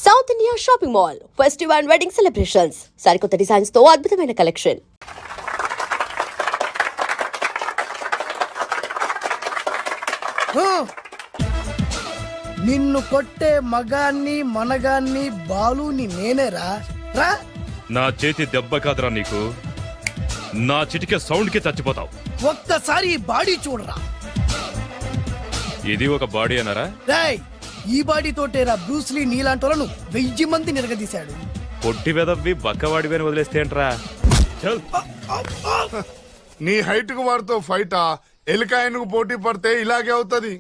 South India shopping mall festive and wedding celebrations సరికొత్త designs తో అద్భుతమైన కలెక్షన్. నిన్ను కొట్టే మగాన్ని మనగాన్ని బాలుని నేనేరా రా. నా చేతి దెబ్బ కాదురా నీకు, నా చిటికే సౌండ్ కి చచ్చిపోతావు. ఒక్కసారి ఈ బాడీ చూడరా. ఇది ఒక బాడీ అన్నారా? రాయ్, ఈ బాడీ తోటేరా బ్రూస్లీ నీలాంటోలను 1000 మంది నిరగదీశాడు. పొట్టి వెదవ్వి బక్కవాడివని వదిలేస్తే ఏంట్రా? చల్. నీ హైట్ కు వాడితో ఫైటా? ఎలికాయనకు పోటీ పడితే ఇలాగే అవుతది.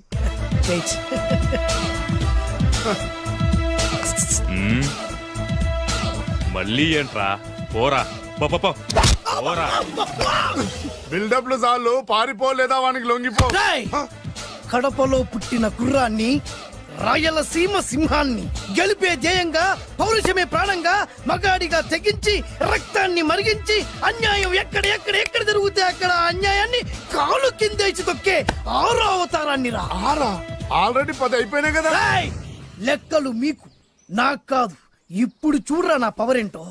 మళ్ళీ ఏంట్రా? పోరా పోరా. బిల్డప్లు చాలు, పారిపోలేదా వానికి లొంగిపో. రాయ్, కడపలో పుట్టిన కుర్రాన్ని, రాయలసీమ సింహాన్ని గెలిపే ధ్యేయంగా, పౌరుషమే ప్రాణంగా, మగాడిగా తెగించి రక్తాన్ని మరిగించి అన్యాయం ఎక్కడ జరుగుతే అక్కడ అన్యాయాన్ని కాలు కిందేసి తొక్కే 6వ అవతారాన్ని రా. ఆల్రెడీ 10 అయిపోయినాయి కదా. రాయ్, లెక్కలు మీకు నాకు కాదు. ఇప్పుడు చూడరా నా పవర్ ఏంటో.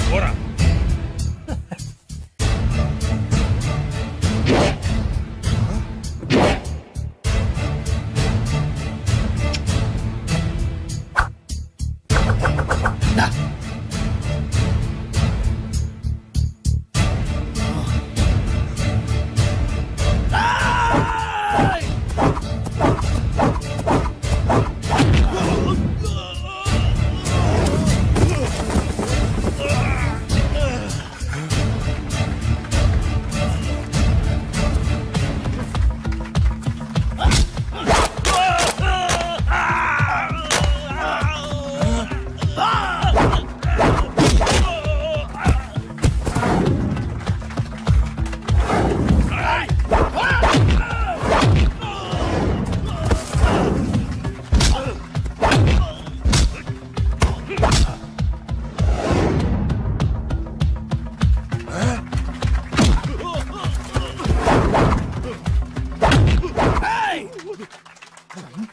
పోరా.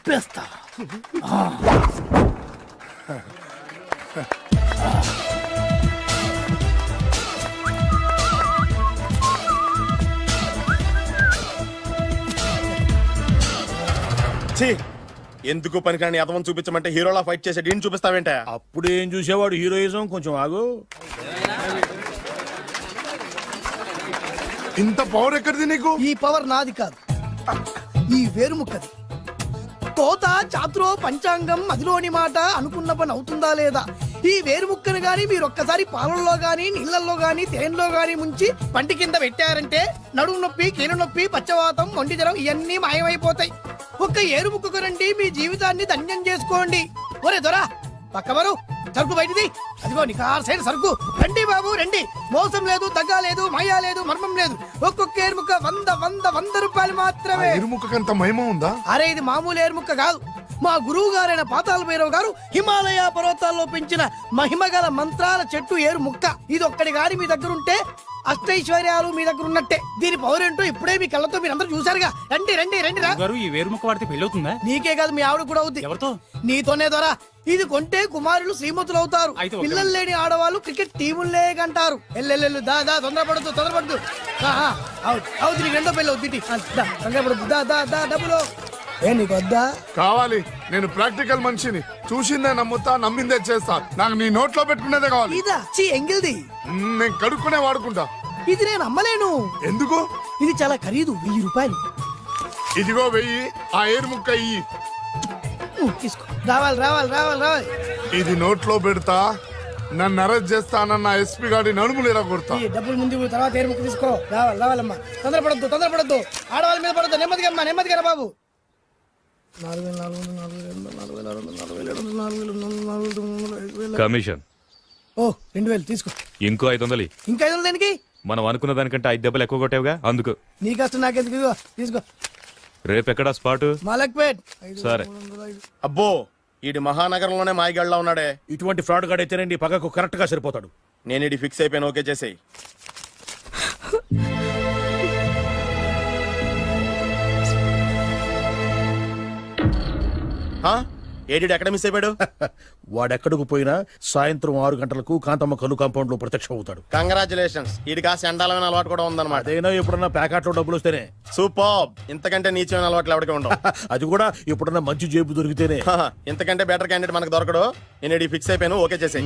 చంపేస్తా. ఎందుకు పనికిరాని అదవం చూపించమంటే హీరోలా ఫైట్ చేసే డీన్ చూపిస్తావేంట? అప్పుడు ఏం చూసేవాడు హీరోయిజం. కొంచెం ఆగు. ఇంత పవర్ ఎక్కడిది నీకు? ఈ పవర్ నాది కాదు, ఈ వేరుముక్కది. తోత చాతురో పంచాంగం అదిలోని మాట అనుకున్న పని అవుతుందా లేదా? ఈ వేరుముక్కను గాని మీరు ఒక్కసారి పాలల్లో గాని నీళ్లలో గాని తేనెలో గాని ముంచి పంటి కింద పెట్టారంటే నడుము నొప్పి, కీలు నొప్పి, పచ్చవాతం, మొండి జ్వరం ఇవన్నీ మాయమైపోతాయి. ఒక్క ఏరుముక్కకు రండి, మీ జీవితాన్ని ధన్యం చేసుకోండి. ఒరే దొరా, పక్కవరు సరుకు బయటిది. అదిగో నికార్సైన సరుకు. రండి బాబు రండి. మోసం లేదు, దగ్గ లేదు, మాయా లేదు, మర్మం లేదు. ఒక్కొక్క ఏరుముక్క 100 రూపాయలు మాత్రమే. ఎరుముకంత మహిమ ఉందా? అరే, ఇది మామూలు ఏరుముక్క కాదు. మా గురువు గారైన పాతాళ భైరవ్ గారు హిమాలయ పర్వతాల్లో పెంచిన మహిమగల మంత్రాల చెట్టు ఏరు ముక్క. ఇది ఒక్కడి గాని మీ దగ్గర ఉంటే అష్టైశ్వర్యాలు మీ దగ్గర ఉన్నట్టే. దీని పవర్ ఏంటో ఇప్పుడే మీ కళ్ళతో మీరు అందరూ చూసారుగా. రండి రండి రండి రా. ఈ వేరుముక్క వాడితే పెళ్ళవుతుందా? నీకే కాదు, మీ ఆవిడ కూడా అవుద్ది. ఎవరితో? నీతోనే ద్వారా. ఇది కొంటే కుమారులు శ్రీమంతులు అవుతారు. పిల్లలు లేని ఆడవాళ్ళు క్రికెట్ టీములే కంటారు. ఎల్లెల్లెల్లు దా దా, తొందరపడద్దు. అవుతుంది, నీకు రెండో పెళ్ళి అవుతుంది. డబ్బులు ఏ నీకు వద్దా? కావాలి. నేను ప్రాక్టికల్ మనిషిని. చూసిందే నమ్ముతా, నమ్మిందే చేస్తా. నాకు నీ నోట్లో పెట్టుకునేదే కావాలి. ఇదా చీ ఎంగిల్ది. నేను కడుక్కునే వాడుకుంటా. ఇది నేను అమ్మలేను. ఎందుకు? ఇది చాలా ఖరీదు, 1000 రూపాయలు. ఇదిగో 1000. ఆ ఏరు ముక్క ఇయ్యి. తీసుకో. రావాలి. ఇది నోట్లో పెడతా, నన్ను అరెస్ట్ చేస్తానన్న ఎస్పీ గారి నడుములు ఇలా కొడతా. డబ్బులు ముందు, తర్వాత ఏరు ముక్క తీసుకో. రావాలమ్మా. తొందరపడద్దు. ఆడవాళ్ళ మీద పడద్దు. నెమ్మదిగా బాబు. 4,400 కమిషన్. ఓ 2000 తీసుకో. ఇంకో 500. ఇంకా 500 దేనికి? మనం అనుకున్న దానికంటే 5 దెబ్బలు ఎక్కువ కొట్టావుగా, అందుకు. నీ కష్టం నాకెందుకు? తీసుకో. రేపెక్కడా స్పాట్? మలక్పేట్. సరే. అబ్బో, ఈడి మహానగరంలోనే మాయగాళ్ళ ఉన్నాడే. ఇటువంటి ఫ్రాడ్ గాడు అయితేనండి పగకు కరెక్ట్ గా సరిపోతాడు. నేను ఇది ఫిక్స్ అయిపోయాను. ఓకే చేసేయి. ఏడి ఎక్కడ మిస్ అయిపోయాడు? వాడెక్కడికి పోయినా సాయంత్రం 6 గంటలకు కాంతమ్మ కల్లు కాంపౌండ్ లో ప్రత్యక్షం అవుతాడు. కంగ్రాచులేషన్స్, వీడికి ఆ సెండాలమైన అలవాటు కూడా ఉందన్నమాట. అదైనా ఎప్పుడన్నా ప్యాకెట్లో డబ్బులు వస్తేనే. సూపర్, ఇంతకంటే నీచమైన అలవాట్లు ఎవరికి ఉండవు. అది కూడా ఎప్పుడన్నా మంచి జేబు దొరికితేనే. ఇంతకంటే బెటర్ క్యాండిడేట్ మనకు దొరకడు. నేను ఫిక్స్ అయిపోయాను, ఓకే చేసేయి.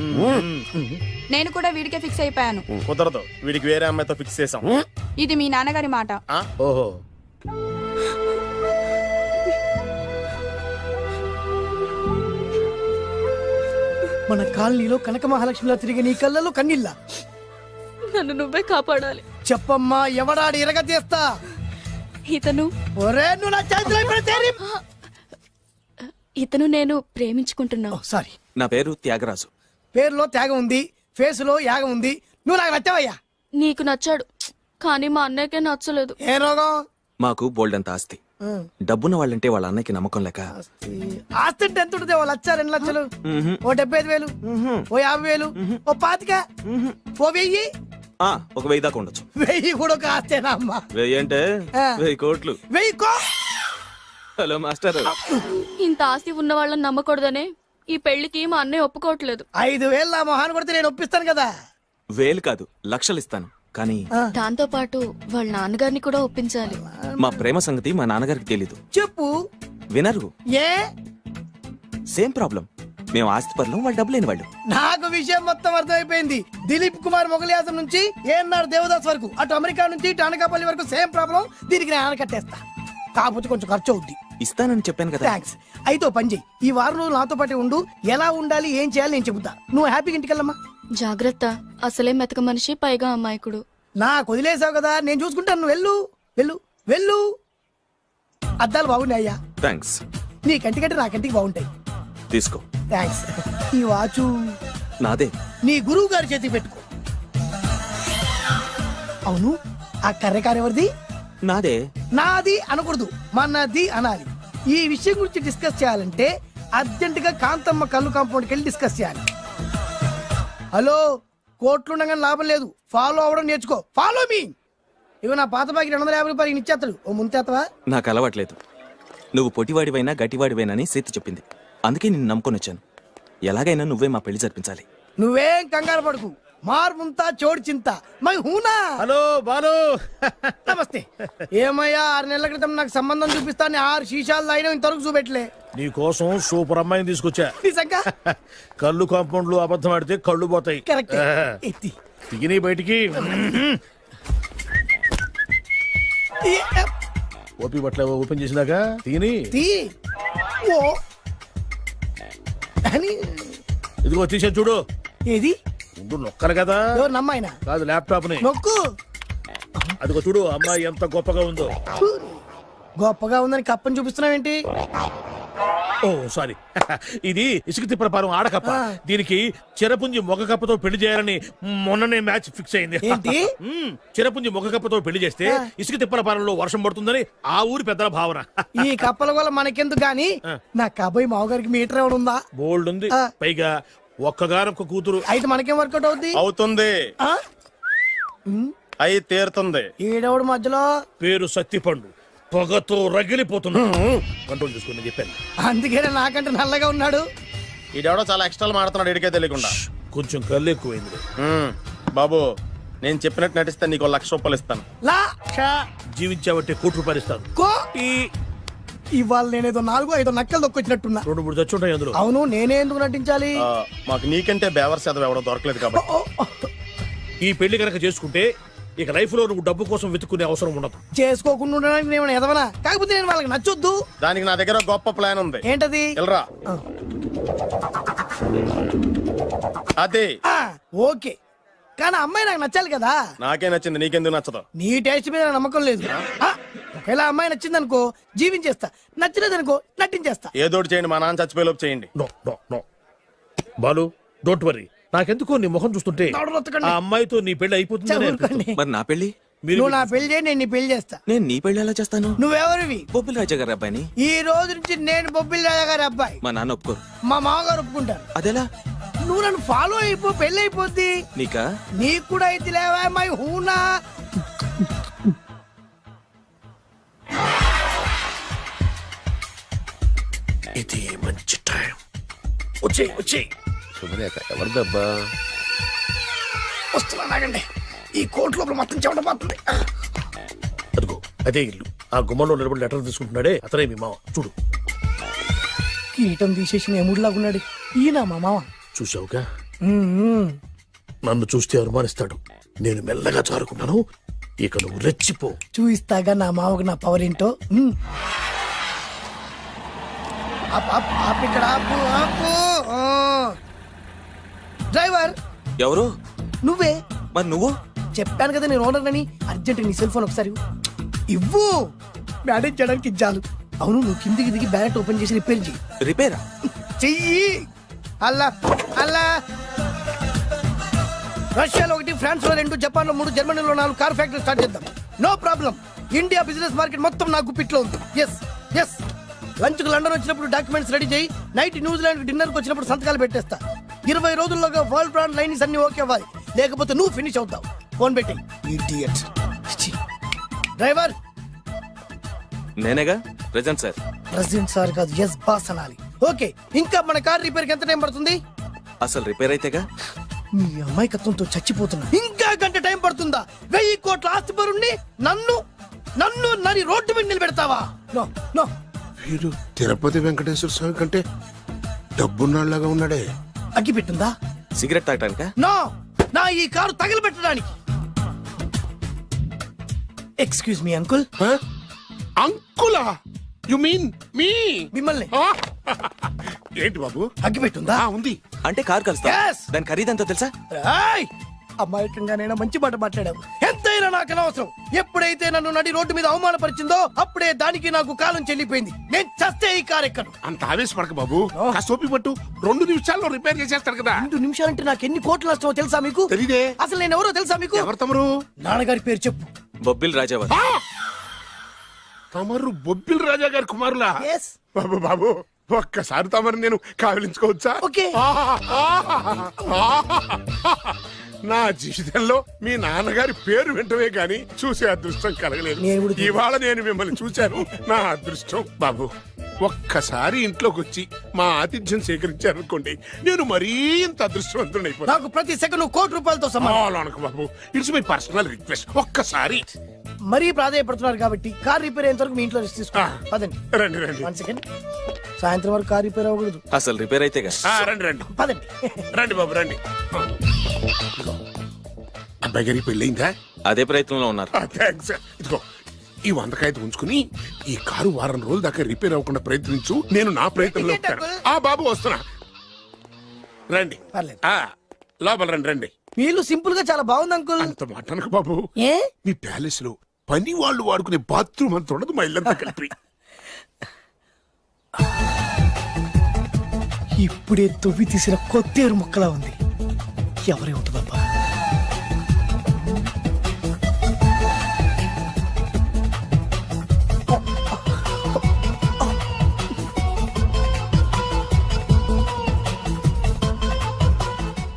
నేను కూడా వీడికే ఫిక్స్ అయిపోయాను. కుదరదు, వీడికి వేరే అమ్మాయితో ఫిక్స్ చేసాం. ఇది మీ నాన్నగారి మాట. ఓహో, మన కాలనీలో కనక మహాలక్ష్మిలా తిరిగి నీ కళ్ళలో కన్నీళ్ళ. నన్ను నువ్వే కాపాడాలి. చెప్పమ్మా, ఎవడాడి ఎరగ తీస్తా. ఇతను ఒరే నువ్వు నా చేతిలో పెడితేరి. ఇతను నేను ప్రేమించుకుంటున్నా. సారీ, నా పేరు త్యాగరాజు. పేరులో త్యాగం ఉంది, ఫేసులో యాగం ఉంది. నువ్వు నాకు నచ్చావయ్యా. నీకు నచ్చాడు, కానీ మా అన్నయ్యకే నచ్చలేదు. ఏ రోగం? మాకు బోల్డంత ఆస్తి. డబ్బున్న వాళ్ళంటే వాళ్ళ అన్నకి నమ్మకం లేక ఆస్తి అంటే ఎంత ఉంటుంది? ఓ 1,00,000, 2 లక్షలు, ఓ 75,000, ఓ 50,000, ఓ 25,000, ఓ 1000. ఒక 1000 దాకా ఉండొచ్చు. 1000 కూడా ఒక ఆస్తేనా అమ్మా? 1000 అంటే ఆ. 1000 కోట్లు. 1000 హలో మాస్టర్. ఇంత ఆస్తి ఉన్న వాళ్ళని నమ్మకూడదనే ఈ పెళ్లికి మా అన్నయ్య ఒప్పుకోవట్లేదు. 5,000 నా మొహాన్ని కొడితే నేను ఒప్పిస్తాను కదా. 1000 కాదు, లక్షలు ఇస్తాను. కానీ దాంతో పాటు వాళ్ళ నాన్నగారిని కూడా ఒప్పించాలి. మా ప్రేమ సంగతి మా నాన్నగారికి తెలీదు. చెప్పు. వినరు. ఏ? Same problem. మేము ఆస్తి పరులు, వాళ్ళు డబ్బు లేని వాళ్ళు. నాకు విషయం మొత్తం అర్థమైపోయింది. దిలీప్ కుమార్ మొగలియాసం నుంచి ఏఎన్ఆర్ దేవదాస్ వరకు, అటు అమెరికా నుంచి ఇటు అనకాపల్లి వరకు సేమ్ ప్రాబ్లం. దీనికి నేను ఆనకట్టేస్తా. కాకపోతే కొంచెం ఖర్చు అవుద్ది. ఇస్తానని చెప్పాను కదా. థ్యాంక్స్. అయితే ఓ పని చెయ్యి, ఈ వారం రోజులు నాతో పాటే ఉండు. ఎలా ఉండాలి, ఏం చేయాలి నేను చెబుతా. నువ్వు హ్యాపీగా ఇంటికెళ్ళమ్మా. జాగ్రత్త, అసలే మెతక మనిషి, పైగా అమాయకుడు. నాకు వదిలేసావు కదా, నేను చూసుకుంటాను. నువ్వు వెళ్ళు వెళ్ళు వెళ్ళు. అద్దాలు బాగున్నాయి అయ్యా. థ్యాంక్స్. నీ కంటికంటే నా కంటికి బాగుంటాయి. తీసుకో. థ్యాంక్స్. ఈ వాచు నాదే. నీ గురువు గారి చేతికి పెట్టుకో. అవును, ఆ కర్రెకారు ఎవరిది? నాదే. నాది అనకూడదు, మనది అనాలి. ఈ విషయం గురించి డిస్కస్ చేయాలంటే అర్జెంట్ గా కాంతమ్మ కల్లు కాంపౌండ్కి వెళ్ళి డిస్కస్ చేయాలి. హలో, కోట్లు ఉండగానే లాభం లేదు. ఫాలో అవ్వడం నేర్చుకో. Follow me. ఇవి నా పాత బాకి 250 రూపాయలు ఇచ్చేస్తాడు. ఓ ముంతేత్తవా? నాకు అలవాట్లేదు. నువ్వు పొటివాడివైనా గట్టివాడివైనని సీత చెప్పింది. అందుకే నిన్ను నమ్ముకొని వచ్చాను. ఎలాగైనా నువ్వే మా పెళ్లి జరిపించాలి. నువ్వేం కంగారు పడుకు. మార్ ముంతా చోడు చింత మై హూనా. హలో బాలు. నమస్తే. ఏమయ్యా, 6 నెలల క్రితం నాకు సంబంధం చూపిస్తాను 6 శీషాలు తాగినా ఇంతవరకు చూపెట్టలే. నీ కోసం సూపర్ అమ్మాయిని తీసుకొచ్చా. నిజంగా? కళ్ళు కాంపౌండ్ లో అబద్ధం ఆడితే కళ్ళు పోతాయి. కరెక్ట్. ఎత్తి. తిగిని బయటికి. ఓపి బట్ల ఓపెన్ చేసినాక తిని. తీ. ఓ అని. ఇదిగో తీసే చూడు. ఏది? ఉండు, నొక్కరు కదా. ఎవరు నమ్మాయినా? కాదు, ల్యాప్టాప్ ని నొక్కు. అదిగో చూడు, అమ్మాయి ఎంత గొప్పగా ఉందో. గొప్పగా ఉందని కప్పని చూపిస్తున్నావేంటి? ఓ సారీ. ఇది ఇసుక తిప్పల పారం ఆడకప్ప. దీనికి చిరపుంజి మొగ కప్పతో పెళ్లి చేయాలని మొన్ననే మ్యాచ్ ఫిక్స్ అయింది. ఏంటి? చిరపుంజి మొగ కప్పతో పెళ్లి చేస్తే ఇసుక తిప్పల పారంలో వర్షం పడుతుందని ఆ ఊరి పెద్దల భావన. ఈ కప్పల వల్ల మనకెందుకు గాని, నా కాబోయే మావగారికి మీటర్ ఎవడు ఉందా? బోల్డ్ ఉంది. పైగా ఒక్కగానొక్క కూతురు. అయితే మనకేం వర్కౌట్ అవుద్ది? అవుతుంది, ఆ? అయి తీరుతుంది. ఈడవుడు మధ్యలో. పేరు సత్తిపండు, పొగతో రగిలిపోతున్నా. కంట్రోల్ చూసుకుని చెప్పాను. అందుకేనే నాకంటే నల్లగా ఉన్నాడు. ఈడెవడో చాలా ఎక్స్ట్రాలు మాడుతున్నాడు, ఇడికే తెలియకుండా. కొంచెం కళ్ళు ఎక్కువైంది. బాబు, నేను చెప్పినట్టు నటిస్తే నీకు 1,00,000 రూపాయలు ఇస్తాను. లా జీవించాబట్టి ₹1,00,000 ఇస్తాను. కో. ఇవాళ నేనేదో 4-5 నక్కలు దొక్కొచ్చినట్టున్నా. 2-3 చచ్చుంటాయి అందులో. అవును, నేనే ఎందుకు నటించాలి? మాకు నీకంటే బేవర్ చదువు ఎవడో దొరకలేదు కాబట్టి. ఈ పెళ్లి కనుక చేసుకుంటే ఇక లైఫ్ లో నువ్వు డబ్బు కోసం వెతుక్కునే అవసరం ఉండదు. చేసుకోకుండా ఉండడానికి నేను ఎదవనా? కాకపోతే నేను వాళ్ళకి నచ్చొద్దు. దానికి నా దగ్గర గొప్ప ప్లాన్ ఉంది. ఏంటది? వెళ్ళరా. అదే. ఓకే, కానీ అమ్మాయి నాకు నచ్చాలి కదా. నాకే నచ్చింది, నీకెందుకు నచ్చదు? నీ టేస్ట్ మీద నాకు నమ్మకం లేదు. ఒకవేళ అమ్మాయి నచ్చింది అనుకో, జీవించేస్తా. నచ్చలేదనుకో, నటించేస్తా. ఏదోటి చేయండి, మా నాన్న చచ్చిపోయేలోపు చేయండి. No no no Balu, don't worry. నాకెందుకో నీ ముఖం చూస్తుంటే ఆ అమ్మాయితో నీ పెళ్లి అయిపోతుంది. మరి నా పెళ్లి? నువ్వు నా పెళ్లి చేయి, నేను నీ పెళ్లి చేస్తా. నేను నీ పెళ్లి ఎలా చేస్తాను? నువ్వెవరివి? బొబ్బిలి రాజా గారి అబ్బాయిని. ఈ రోజు నుంచి నేను బొబ్బిలి రాజా గారి అబ్బాయి. మా నాన్న ఒప్పుకోరు. మా మామగారు ఒప్పుకుంటారు. అదెలా? నువ్వు నన్ను ఫాలో అయిపో, పెళ్లి అయిపోద్ది. నీకా? నీకు కూడా అయితే లేవా మై హూనా. ఇది మంచి టైం. వచ్చేయ్. శుభలేఖ ఎవరిదబ్బా? వస్తున్నా నాగండి. ఈ కోర్టు లోపల మొత్తం చెమట పోతుంది. అదిగో అదే ఇల్లు. ఆ గుమ్మంలో నిలబడి లెటర్ తీసుకుంటున్నాడే అతనే మీ మామ. చూడు. కీటం తీసేసిన ఎముడిలాగున్నాడు. ఈయన మా మామ. చూసావుగా, నన్ను చూస్తే అనుమానిస్తాడు. నేను మెల్లగా జారుకున్నాను. ఇక నువ్వు రెచ్చిపో. చూయిస్తాగా నా మామకు నా పవర్ ఏంటో. ఇక్కడ ఆపు. డ్రైవర్ ఎవరు? నువ్వే. మరి నువ్వు? చెప్పాను కదా నేను ఓనర్ అని. అర్జెంట్ నీ సెల్ ఫోన్ ఒకసారి ఇవ్వు. మేనేజ్ చేయడానికి ఇచ్చాను. అవును, నువ్వు కిందికి దిగి బ్యాలెట్ ఓపెన్ చేసి రిపేర్ చెయ్యి. రిపేరా? చెయ్యి. అల్లా అల్లా. రష్యాలో 1, ఫ్రాన్స్ లో 2, జపాన్ లో 3, జర్మనీలో 4 కార్ ఫ్యాక్టరీ స్టార్ట్ చేద్దాం. No problem. India business market మొత్తం నా గుప్పిట్లో ఉంది. ఎస్ లంచ్ కు లండన్ వచ్చినప్పుడు డాక్యుమెంట్స్ రెడీ చేయి. నైట్ న్యూజిలాండ్ డిన్నర్ కు వచ్చినప్పుడు సంతకాలు పెట్టేస్తా. 20 రోజుల్లోగా వరల్డ్ బ్రాండ్ లైన్స్ అన్ని ఓకే అవ్వాలి. లేకపోతే నువ్వు ఫినిష్ అవుతావు. ఫోన్ పెట్టి. ఇడియట్. డ్రైవర్. నేనేగా ప్రెజెంట్ సార్. ప్రెసిడెంట్ సార్ కాదు, ఎస్ బాస్ అనాలి. ఓకే, ఇంకా మన కార్ రిపేర్ కి ఎంత టైం పడుతుంది? అసలు రిపేర్ అయితేగా. మీ అమాయకత్వంతో చచ్చిపోతున్నా. ఇంకా గంట టైం పడుతుందా? 1000 కోట్ల ఆస్తి పరుణ్ణి నన్ను నరి రోడ్డు మీద నిలబెడతావా? No no. వీడు తిరుపతి వెంకటేశ్వర స్వామి కంటే డబ్బున్నాళ్ళగా ఉన్నాడే. అగ్గి పెట్టుందా? సిగరెట్ తాగటానికా? నో, నా ఈ కారు తగలబెట్టడానికి. Excuse me uncle. అంకులా? You mean me? మిమ్మల్ని. ఏంటి బాబు? అగ్గి పెట్టుందా? ఉంది. అంటే కార్ కలుస్తా. Yes. దాని ఖరీదంతా తెలుసా? ఏయ్! అమాయకంగానైనా మంచి మాట మాట్లాడావు. ఎంతైనా నాకు అనవసరం. ఎప్పుడైతే నన్ను నడి రోడ్డు మీద అవమానపరిచిందో అప్పుడే దానికి నాకు కాలం చెల్లిపోయింది. నేను చస్తే ఈ కారు ఎక్కను. అంత ఆవేశపడక బాబు. కాస్త ఓపిక పట్టు. 2 నిమిషాల్లో రిపేర్ చేసేస్తాడు కదా. 2 నిమిషాలంటే నాకు ఎన్ని కోట్లు నష్టమో తెలుసా మీకు? తెలీదే. అసలు నేను ఎవరో తెలుసా మీకు? ఎవరు తమరు? నాన్నగారి పేరు చెప్పు. బొబ్బిల్ రాజావారు. తమరు బొబ్బిల్ రాజా గారి కుమారులా? Yes. బాబు బాబు, ఒక్కసారి తమరు నేను కావలించుకోవచ్చా? ఓకే. నా జీవితంలో మీ నాన్నగారి పేరు వింటమే గాని చూసే అదృష్టం కలగలేదు. నేను కూడా చూడలేదు. ఇవాళ నేను మిమ్మల్ని చూశాను. నా అదృష్టం. బాబు, ఒక్కసారి ఇంట్లోకి వచ్చి మా ఆతిథ్యం సేకరించారనుకోండి, నేను మరీ ఇంత అదృష్టవంతుడైపోతాను. నాకు ప్రతి సెకండ్ కోటి సమానం. బాబు, ఇట్స్ మై పర్సనల్ రిక్వెస్ట్. ఒక్కసారి. మరీ ప్రాధాయపడుతున్నారు కాబట్టి కార్ రిపేర్ అయ్యేంత వరకు మీ ఇంట్లో రెస్ట్ తీసుకోండి. పదండి. రండి రండి. 1 సెకండ్. సాయంత్రం వరకు కార్ రిపేర్ అవ్వకూడదు. అసలు రిపేర్ అయితేగా. రండి రండి పదండి. రండి బాబు రండి. అబ్బాయి గారికి పెళ్ళయిందా? అదే ప్రయత్నంలో ఉన్నారు. థ్యాంక్స్. ఇదిగో ఈ 100 కాగితం ఉంచుకుని ఈ కారు వారం రోజుల దాకా రిపేర్ అవ్వకుండా ప్రయత్నించు. నేను నా ప్రయత్నంలో ఉంటాను. బాబు వస్తున్నా. రండి. పర్లేదు. లోపల రండి రండి. వీళ్ళు సింపుల్ గా చాలా బాగుంది అంకుల్. అంత మాటనకు బాబు. ఏ? మీ ప్యాలెస్ లో పని వాళ్ళు వాడుకునే బాత్రూమ్ అంత ఉండదు మా ఇల్లంతా కలిపి. ఇప్పుడే తొవ్వి తీసిన కొత్తేరు ముక్కలా ఉంది. ఎవరే ఉంటుందబ్బా?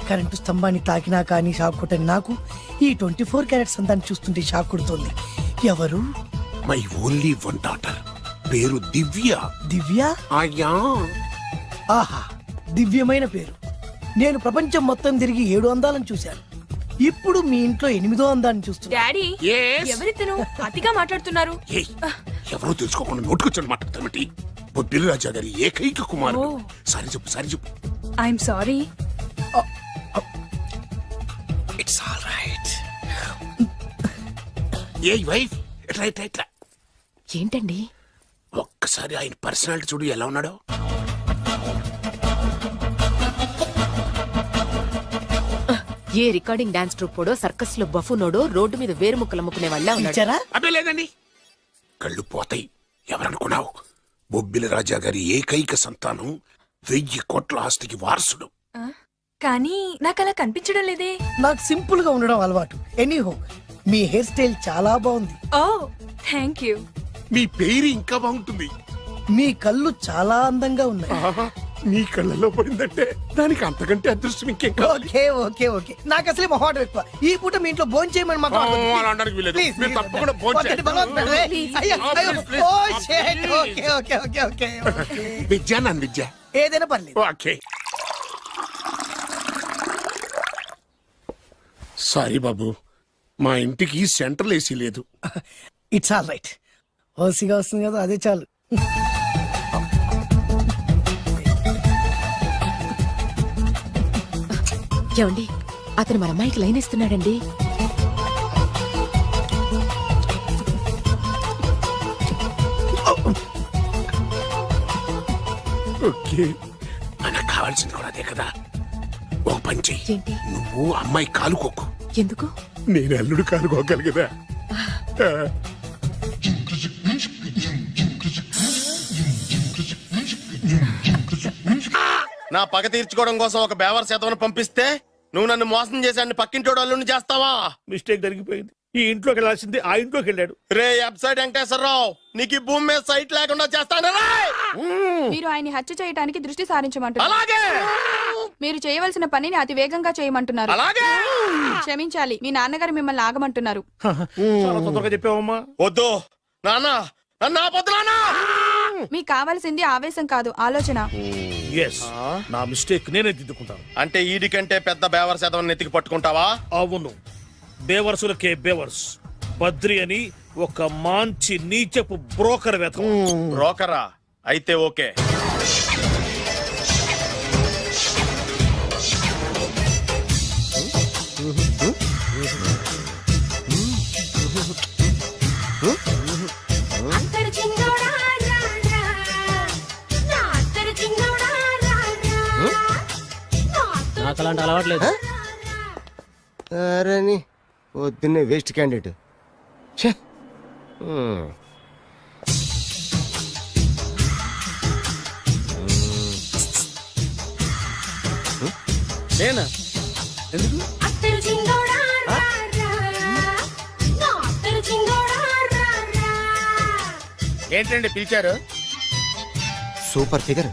కరెంటు స్తంభాన్ని తాకినా కానీ షాక్ కొట్టని నాకు ఈ 24 క్యారెట్స్ అందాన్ని చూస్తుంటే షాక్ కొడుతుంది. ఎవరు? My only 1 daughter. పేరు దివ్య. దివ్య? అయ్యా. ఆహా, దివ్యమైన పేరు. నేను ప్రపంచం మొత్తం తిరిగి 7 అందాలను చూశాను. ఇప్పుడు మీ ఇంట్లో 8వ అందాన్ని చూస్తున్నా. Daddy, Yes? ఎవరితను అతిగా మాట్లాడుతున్నారు? ఏయ్, ఎవరో తెలుసుకోకుండా నోటుకొచ్చాడు మాట్లాడతామటి. బొబ్బిలి రాజా గారి ఏకైక కుమారుడు. సారీ చెప్పు, సారీ చెప్పు. I'm sorry. It's all right. A wife, ఎట్లా ఎట్లా ఎట్లా. ఏంటండి? ఒక్కసారి ఆయన పర్సనాలిటీ చూడు ఎలా ఉన్నాడో. ఏ రికార్డింగ్ డాన్స్ ట్రూపోడో సర్కస్ లో బఫునోడో రోడ్డు మీద వేరు ముక్కలు అమ్ముకునే వాళ్ళ ఉన్నాడు. ఇచ్చారా? అబ్బే లేదండి. కళ్ళు పోతాయి. ఎవరనుకున్నావు? బొబ్బిలి రాజా గారి ఏకైక సంతానం, 1000 కోట్ల ఆస్తికి వారసుడు. కానీ నాకు అలా కనిపించడం లేదే. నాకు సింపుల్ గా ఉండడం అలవాటు. ఎనీహో, మీ హెయిర్ స్టైల్ చాలా బాగుంది. ఓ థ్యాంక్ యూ. మీ పేరు ఇంకా బాగుంటుంది. మీ కళ్ళు చాలా అందంగా ఉన్నాయి. ఆహా, నీ కళ్ళలో పడిందంటే దానికి అంతకంటే అదృష్టం ఇంకేం కావాలి. ఓకే ఓకే ఓకే నాకు అసలే మొహాటం ఎక్కువ ఈ పూట మీ ఇంట్లో భోజనం చేయమని మాకు అలా అనడానికి వీల్లేదు. మీరు తప్పకుండా భోంచేయండి. విద్య నన్ను విద్య ఏదైనా పర్లేదు. ఓకే. సారీ బాబు, మా ఇంటికి సెంట్రల్ ఏసీ లేదు. It's all right. ఓసిగా వస్తుంది కదా అదే చాలు. ఏమండి అతను మన అమ్మాయికి లైన్ ఇస్తున్నాడండి. ఓకే, మనకు కావాల్సింది కూడా అదే కదా. ఒక పని చెయ్యి, ఏంటి? నువ్వు అమ్మాయి కాలుకోకు, ఎందుకు? నేను అల్లుడు కాలుకోగలి కదా. నా పగ తీర్చుకోవడం కోసం ఒక బేవర్ శాతం పంపిస్తే నువ్వు నన్ను మోసం చేశాన్ని పక్కింటోడు అల్లుని చేస్తావా? మిస్టేక్ జరిగిపోయింది. ఈ ఇంట్లోకి వెళ్ళాల్సింది ఆ ఇంట్లోకి వెళ్ళాడు. రే వెబ్సైట్ వెంకటేశ్వరరావు, నీకు ఈ భూమి మీద సైట్ లేకుండా చేస్తాను. మీరు ఆయన్ని హత్య చేయడానికి దృష్టి సారించమంటున్నారు. అలాగే మీరు చేయవలసిన పనిని అతి వేగంగా చేయమంటున్నారు. అలాగే. క్షమించాలి, మీ నాన్నగారు మిమ్మల్ని ఆగమంటున్నారు. చాలా తొందరగా చెప్పావమ్మా. వద్దు నాన్న, నన్ను ఆపొద్దు నాన్న. మీకు కావాల్సింది ఆవేశం కాదు, ఆలోచన. ఎస్, నా మిస్టేక్ నేనే దిద్దుకుంటాను. అంటే ఈడి కంటే పెద్ద బేవర్ శాతం నెత్తికి పట్టుకుంటావా? అవును, బేవర్సులకే బేవర్స్. బద్రి అని ఒక మంచి నీచపు బ్రోకర్ వేతం. బ్రోకరా? అయితే ఓకే. నాకు అలాంటి అలవాట్లేదు. అరే పొద్దున్నే వేస్ట్ క్యాండిడేట్. నేనా? ఎందుకు? ఏంటండి పిలిచారు? Super figure.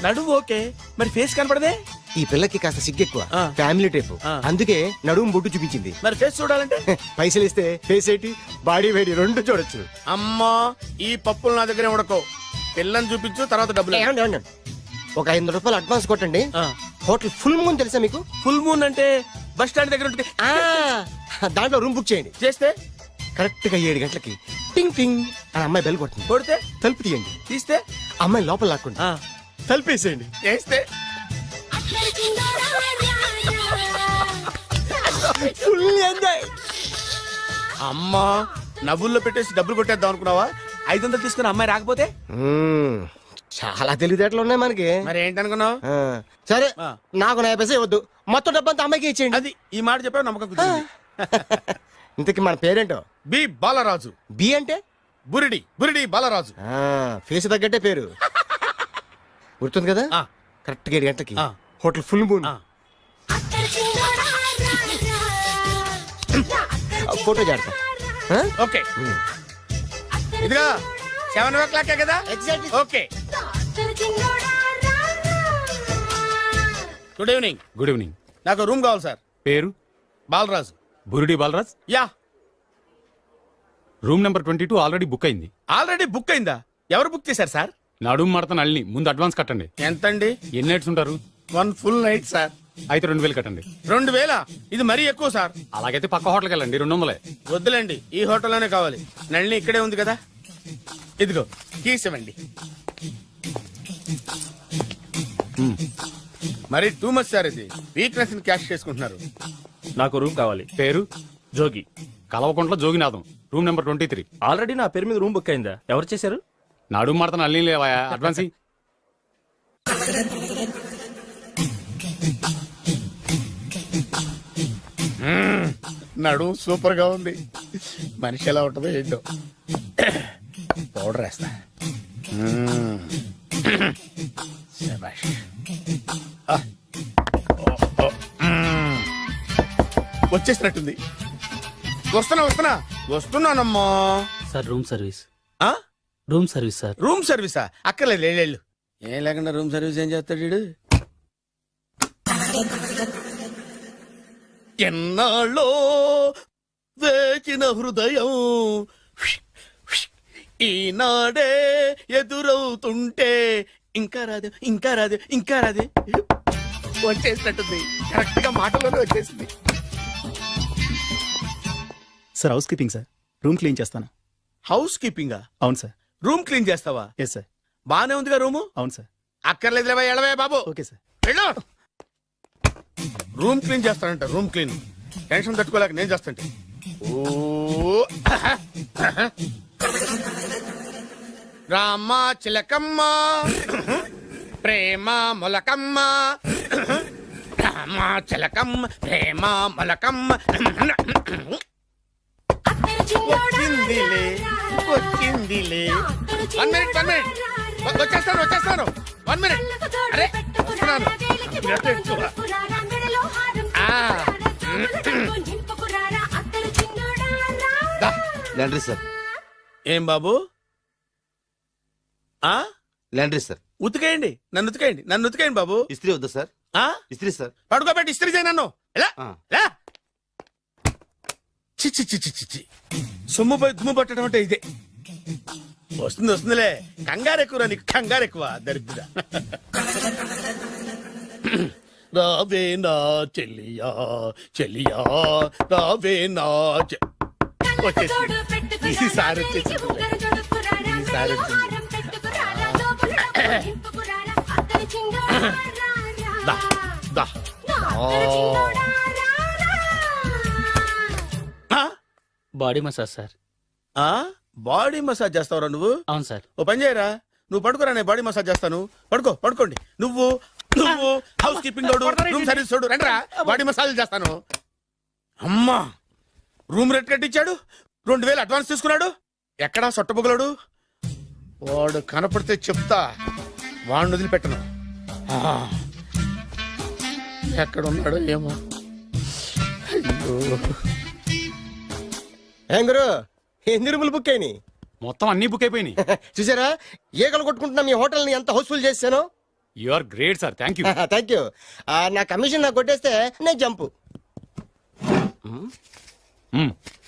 నడువు ఓకే, మరి ఫేస్ కనపడదే. ఈ పిల్లకి కాస్త సిగ్గెక్కువ, ఫ్యామిలీ టైప్. అందుకే నడుము బొట్టు చూపించింది. మరి ఫేస్ చూడాలంటే పైసలు ఇస్తే ఫేస్ ఏంటి బాడీ వేడి రెండు చూడొచ్చు. అమ్మా, ఈ పప్పులు నా దగ్గర ఉడకో. పిల్లని చూపించు, తర్వాత డబ్బులు. ఏమండి, ఏమండి? ఒక 500 రూపాయలు అడ్వాన్స్ కొట్టండి. హోటల్ ఫుల్ మూన్ తెలుసా మీకు? ఫుల్ మూన్ అంటే బస్ స్టాండ్ దగ్గర ఉంటుంది. దాంట్లో రూమ్ బుక్ చేయండి. చేస్తే కరెక్ట్ గా 7 గంటలకి టింగ్ టింగ్ అని అమ్మాయి బెల్ కొడుతుంది. కొడితే తలుపు తీయండి. తీస్తే అమ్మాయి లోపల లాక్కుండి తలుపేసేయండి. చేస్తే ఫుల్ ఎంజాయ్. అమ్మా, నవ్వుల్లో పెట్టేసి డబ్బులు కొట్టేద్దాం అనుకున్నావా? 500 తీసుకుని అమ్మాయి రాకపోతే? చాలా తెలివితేటలు ఉన్నాయి మనకి. మరి ఏంటనుకున్నావు? సరే, నాకు 50 పైసలు వద్దు, మొత్తం డబ్బంతా అమ్మాయికి ఇచ్చేయండి. అది ఈ మాట చెప్పావు, నమ్మకం కుదిరింది. ఇంతకి మన పేరేంటో? బి బాలరాజు. బి అంటే బురిడి, బురిడి బాలరాజు. ఫేస్ తగ్గట్టే పేరు. గుర్తుంది కదా? కరెక్ట్ గా 7 గంటలకి హోటల్ ఫుల్ మూన్. ఫోటో చేడతా. ఓకే, ఇదిగా 7 కదా? Exactly. Okay. Good evening. Good evening. నాకు రూమ్ కావాలి సార్. పేరు? Balaraju. Burudi Balaraj. Yeah. Room number 22 already book అయింది. ఆల్రెడీ బుక్ అయిందా? ఎవరు బుక్ చేశారు సార్? నడుము మడత నల్ని. ముందు అడ్వాన్స్ కట్టండి. ఎంతండి? ఎన్ని నైట్స్ ఉంటారు? 1 ఫుల్ నైట్ సార్. అయితే 2000 కట్టండి. 2000? ఇది మరీ ఎక్కువ సార్. అలాగైతే పక్క హోటల్కి వెళ్ళండి, 200. వద్దులేండి, ఈ హోటల్లోనే కావాలి. నళిని ఇక్కడే ఉంది కదా. ఇదిగో కీస్ ఇవ్వండి. మరి టూ మచ్ సార్, ఇది వీక్నెస్ ని క్యాష్ చేసుకుంటున్నారు. నాకు రూమ్ కావాలి. పేరు? Jogi. Kalvakuntla Joginatham. Room number 23. Already నా పేరు మీద రూమ్ బుక్ అయిందా? ఎవరు చేశారు? నడుము మడత నల్ని లేవా? అడ్వాన్స్ ఇయ్యి. నడు సూపర్ గా ఉంది. మనిషి ఎలా ఉంటుందో ఏంటో. పౌడర్ వేస్తా. శభాష్. వచ్చేసినట్టుంది. వస్తున్నానమ్మా. Sir room service. Room service sir. Room సర్వీసా? అక్కర్లేదు, లేళ్ళు. ఏం లేకుండా రూమ్ సర్వీస్ ఏం చేస్తాడు వీడు? ఎన్నాళ్ళో వేచిన హృదయం ఈనాడే ఎదురవుతుంటే ఇంకా రాదు, ఇంకా రాదు, ఇంకా రాదు. వచ్చేసినట్టుంది, కరెక్ట్ గా మాటలోనే వచ్చేసింది. Sir housekeeping sir. Room clean చేస్తాను. హౌస్ కీపింగా? అవును సార్. రూమ్ క్లీన్ చేస్తావా? Yes sir. బానే ఉందిగా రూము? అవును సార్. అక్కర్లేదు, ఎడవే బాబు. Okay sir. వెళ్ళు. రూమ్ క్లీన్ చేస్తానంట, రూమ్ క్లీన్. టెన్షన్ తట్టుకోలేక నేను చేస్తాంటే. ఓ రామ చిలకమ్మ ప్రేమ మొలకమ్మ, రామ చిలకమ్మ ప్రేమ మొలకమ్మ. వచ్చిందిలే, వచ్చిందిలే. 1 minute, 1 minute. వచ్చేస్తాను, వచ్చేస్తాను. 1 minute. అరే వస్తున్నాను. Laundry sir. ఏం బాబు? ఆ లాండ్రీ సార్. ఉతికేయండి, నన్ను ఉతికేయండి, నన్ను ఉతికేయండి బాబు. ఇస్త్రీ వద్దా సార్? ఆ ఇస్త్రీ సార్. పడుకోబెట్టి ఇస్త్రీ చేయి నన్ను. ఎలా ఎలా? చిచ్చి చిచ్చి చిచ్చి, సొమ్ము పోయి దుమ్ము పట్టడం అంటే ఇదే. వస్తుంది వస్తుందిలే, కంగారు ఎక్కువ, నీకు కంగారు ఎక్కువ దరిద్ర. రావే నా చెల్లియా చెల్లియా, రావే నా వచ్చేసి ఈసారి వచ్చేసి ఈసారి వచ్చింది. దా దా. Body massage sir. Body massage చేస్తావురా నువ్వు? అవును సార్. ఓ పని చేయరా, నువ్వు పడుకోరా, నేను బాడీ మసాజ్ చేస్తాను. పడుకో, పడుకోండి. నువ్వు నువ్వు హౌస్ కీపింగ్ తోడు, రూమ్ సర్వీస్ తోడు, రండిరా బాడీ మసాజ్ చేస్తాను. అమ్మా, రూమ్ రేట్ కట్టించాడు, 2000 అడ్వాన్స్ తీసుకున్నాడు. ఎక్కడా సొట్టబుగలాడు? వాడు కనపడితే చెప్తా, వాడిని వదిలిపెట్టను. ఎక్కడ ఉన్నాడో ఏమో. అయ్యో, ఏం గురు, ఎన్ని రూములు బుక్ అయినాయి? మొత్తం అన్ని బుక్ అయిపోయినాయి. చూసారా, ఈగలు కొట్టుకుంటున్నా మీ హోటల్ ని ఎంత హౌస్ఫుల్ చేశాను. You are great sir. Thank you. Thank you. నా కమిషన్ నాకు కొట్టేస్తే నేను జంపు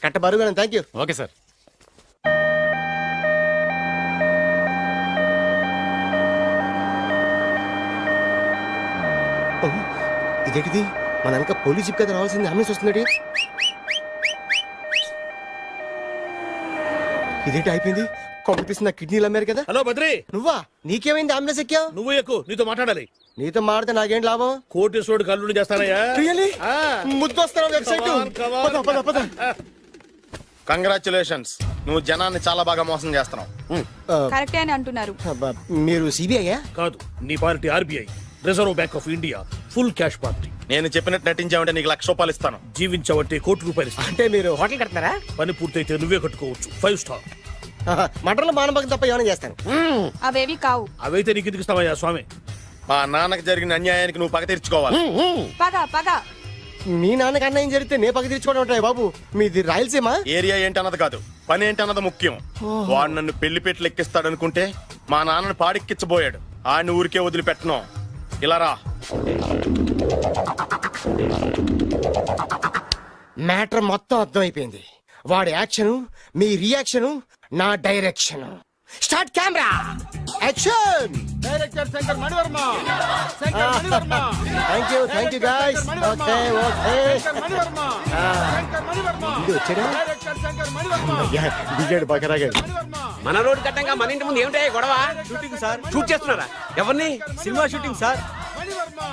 కట్ట బరువు. Thank you. Okay sir. ఇదేంటిది, మన వెనక పోలీస్ జిప్ కదా రావాల్సింది, అంబులెన్స్ వస్తుంది. ఇదేంటి అయిపోయింది? కొంపటిస్తున్న కిడ్నీలు అమ్మారు కదా. హలో బద్రి, నువ్వా? నీకేమైంది అంబులెన్స్ ఎక్కావు? నువ్వు ఎక్కువ, నీతో మాట్లాడాలి. నీతో మాడితే నాకేం లాభం? కోటేశ్వరుడు కల్లుడు చేస్తానయ్యా. ముద్దొస్తారా వెబ్సైట్? కంగ్రాచులేషన్స్, నువ్వు జనాన్ని చాలా బాగా మోసం చేస్తున్నావు. కరెక్టే అని అంటున్నారు. మీరు సిబిఐయా? కాదు, నీ party RBI, reserve bank of India, full cash party. నేను చెప్పినట్టు నటించావంటే నీకు ₹1,00,000 ఇస్తాను. జీవించవంటే ₹1,00,000 ఇస్తాను. అంటే మీరు హోటల్ కడతారా? పని పూర్తయితే నువ్వే కట్టుకోవచ్చు, 5 స్టార్. మటన్లో మానభంగం తప్ప ఏమైనా చేస్తాను. అవేవి కావు. అవైతే నీకు ఎందుకు ఇస్తామయ్యా స్వామి? మా నాన్నకి జరిగిన అన్యాయానికి నువ్వు పగ తీర్చుకోవాలి. పగ పగ. మీ నాన్నకి అన్యాయం జరిగితే నే పక్క తీర్చుకోవడం ఉంటాయి బాబు. మీది రాయలసీమ. ఏరియా ఏంటన్నది కాదు, పని ఏంటన్నది ముఖ్యం. వాడు నన్ను పెళ్లి పెట్లు ఎక్కిస్తాడనుకుంటే మా నాన్నని పాడెక్కించబోయాడు. ఆయన ఊరికే వదిలిపెట్టను. ఇలా రా. మ్యాటర్ మొత్తం అర్థమైపోయింది. వాడి యాక్షన్, మీ రియాక్షన్, నా direction. Start camera, action. Director Shankar Mani Varma. Thank you guys. Okay okay. ఇది వచ్చాడా? దిగాడు బకరాగాడు. మన రోడ్డు కట్టంగా మన ఇంటి ముందు ఏమిటాయి గొడవ? Shooting sir. షూట్ చేస్తున్నారా? ఎవరిని? Cinema shooting sir.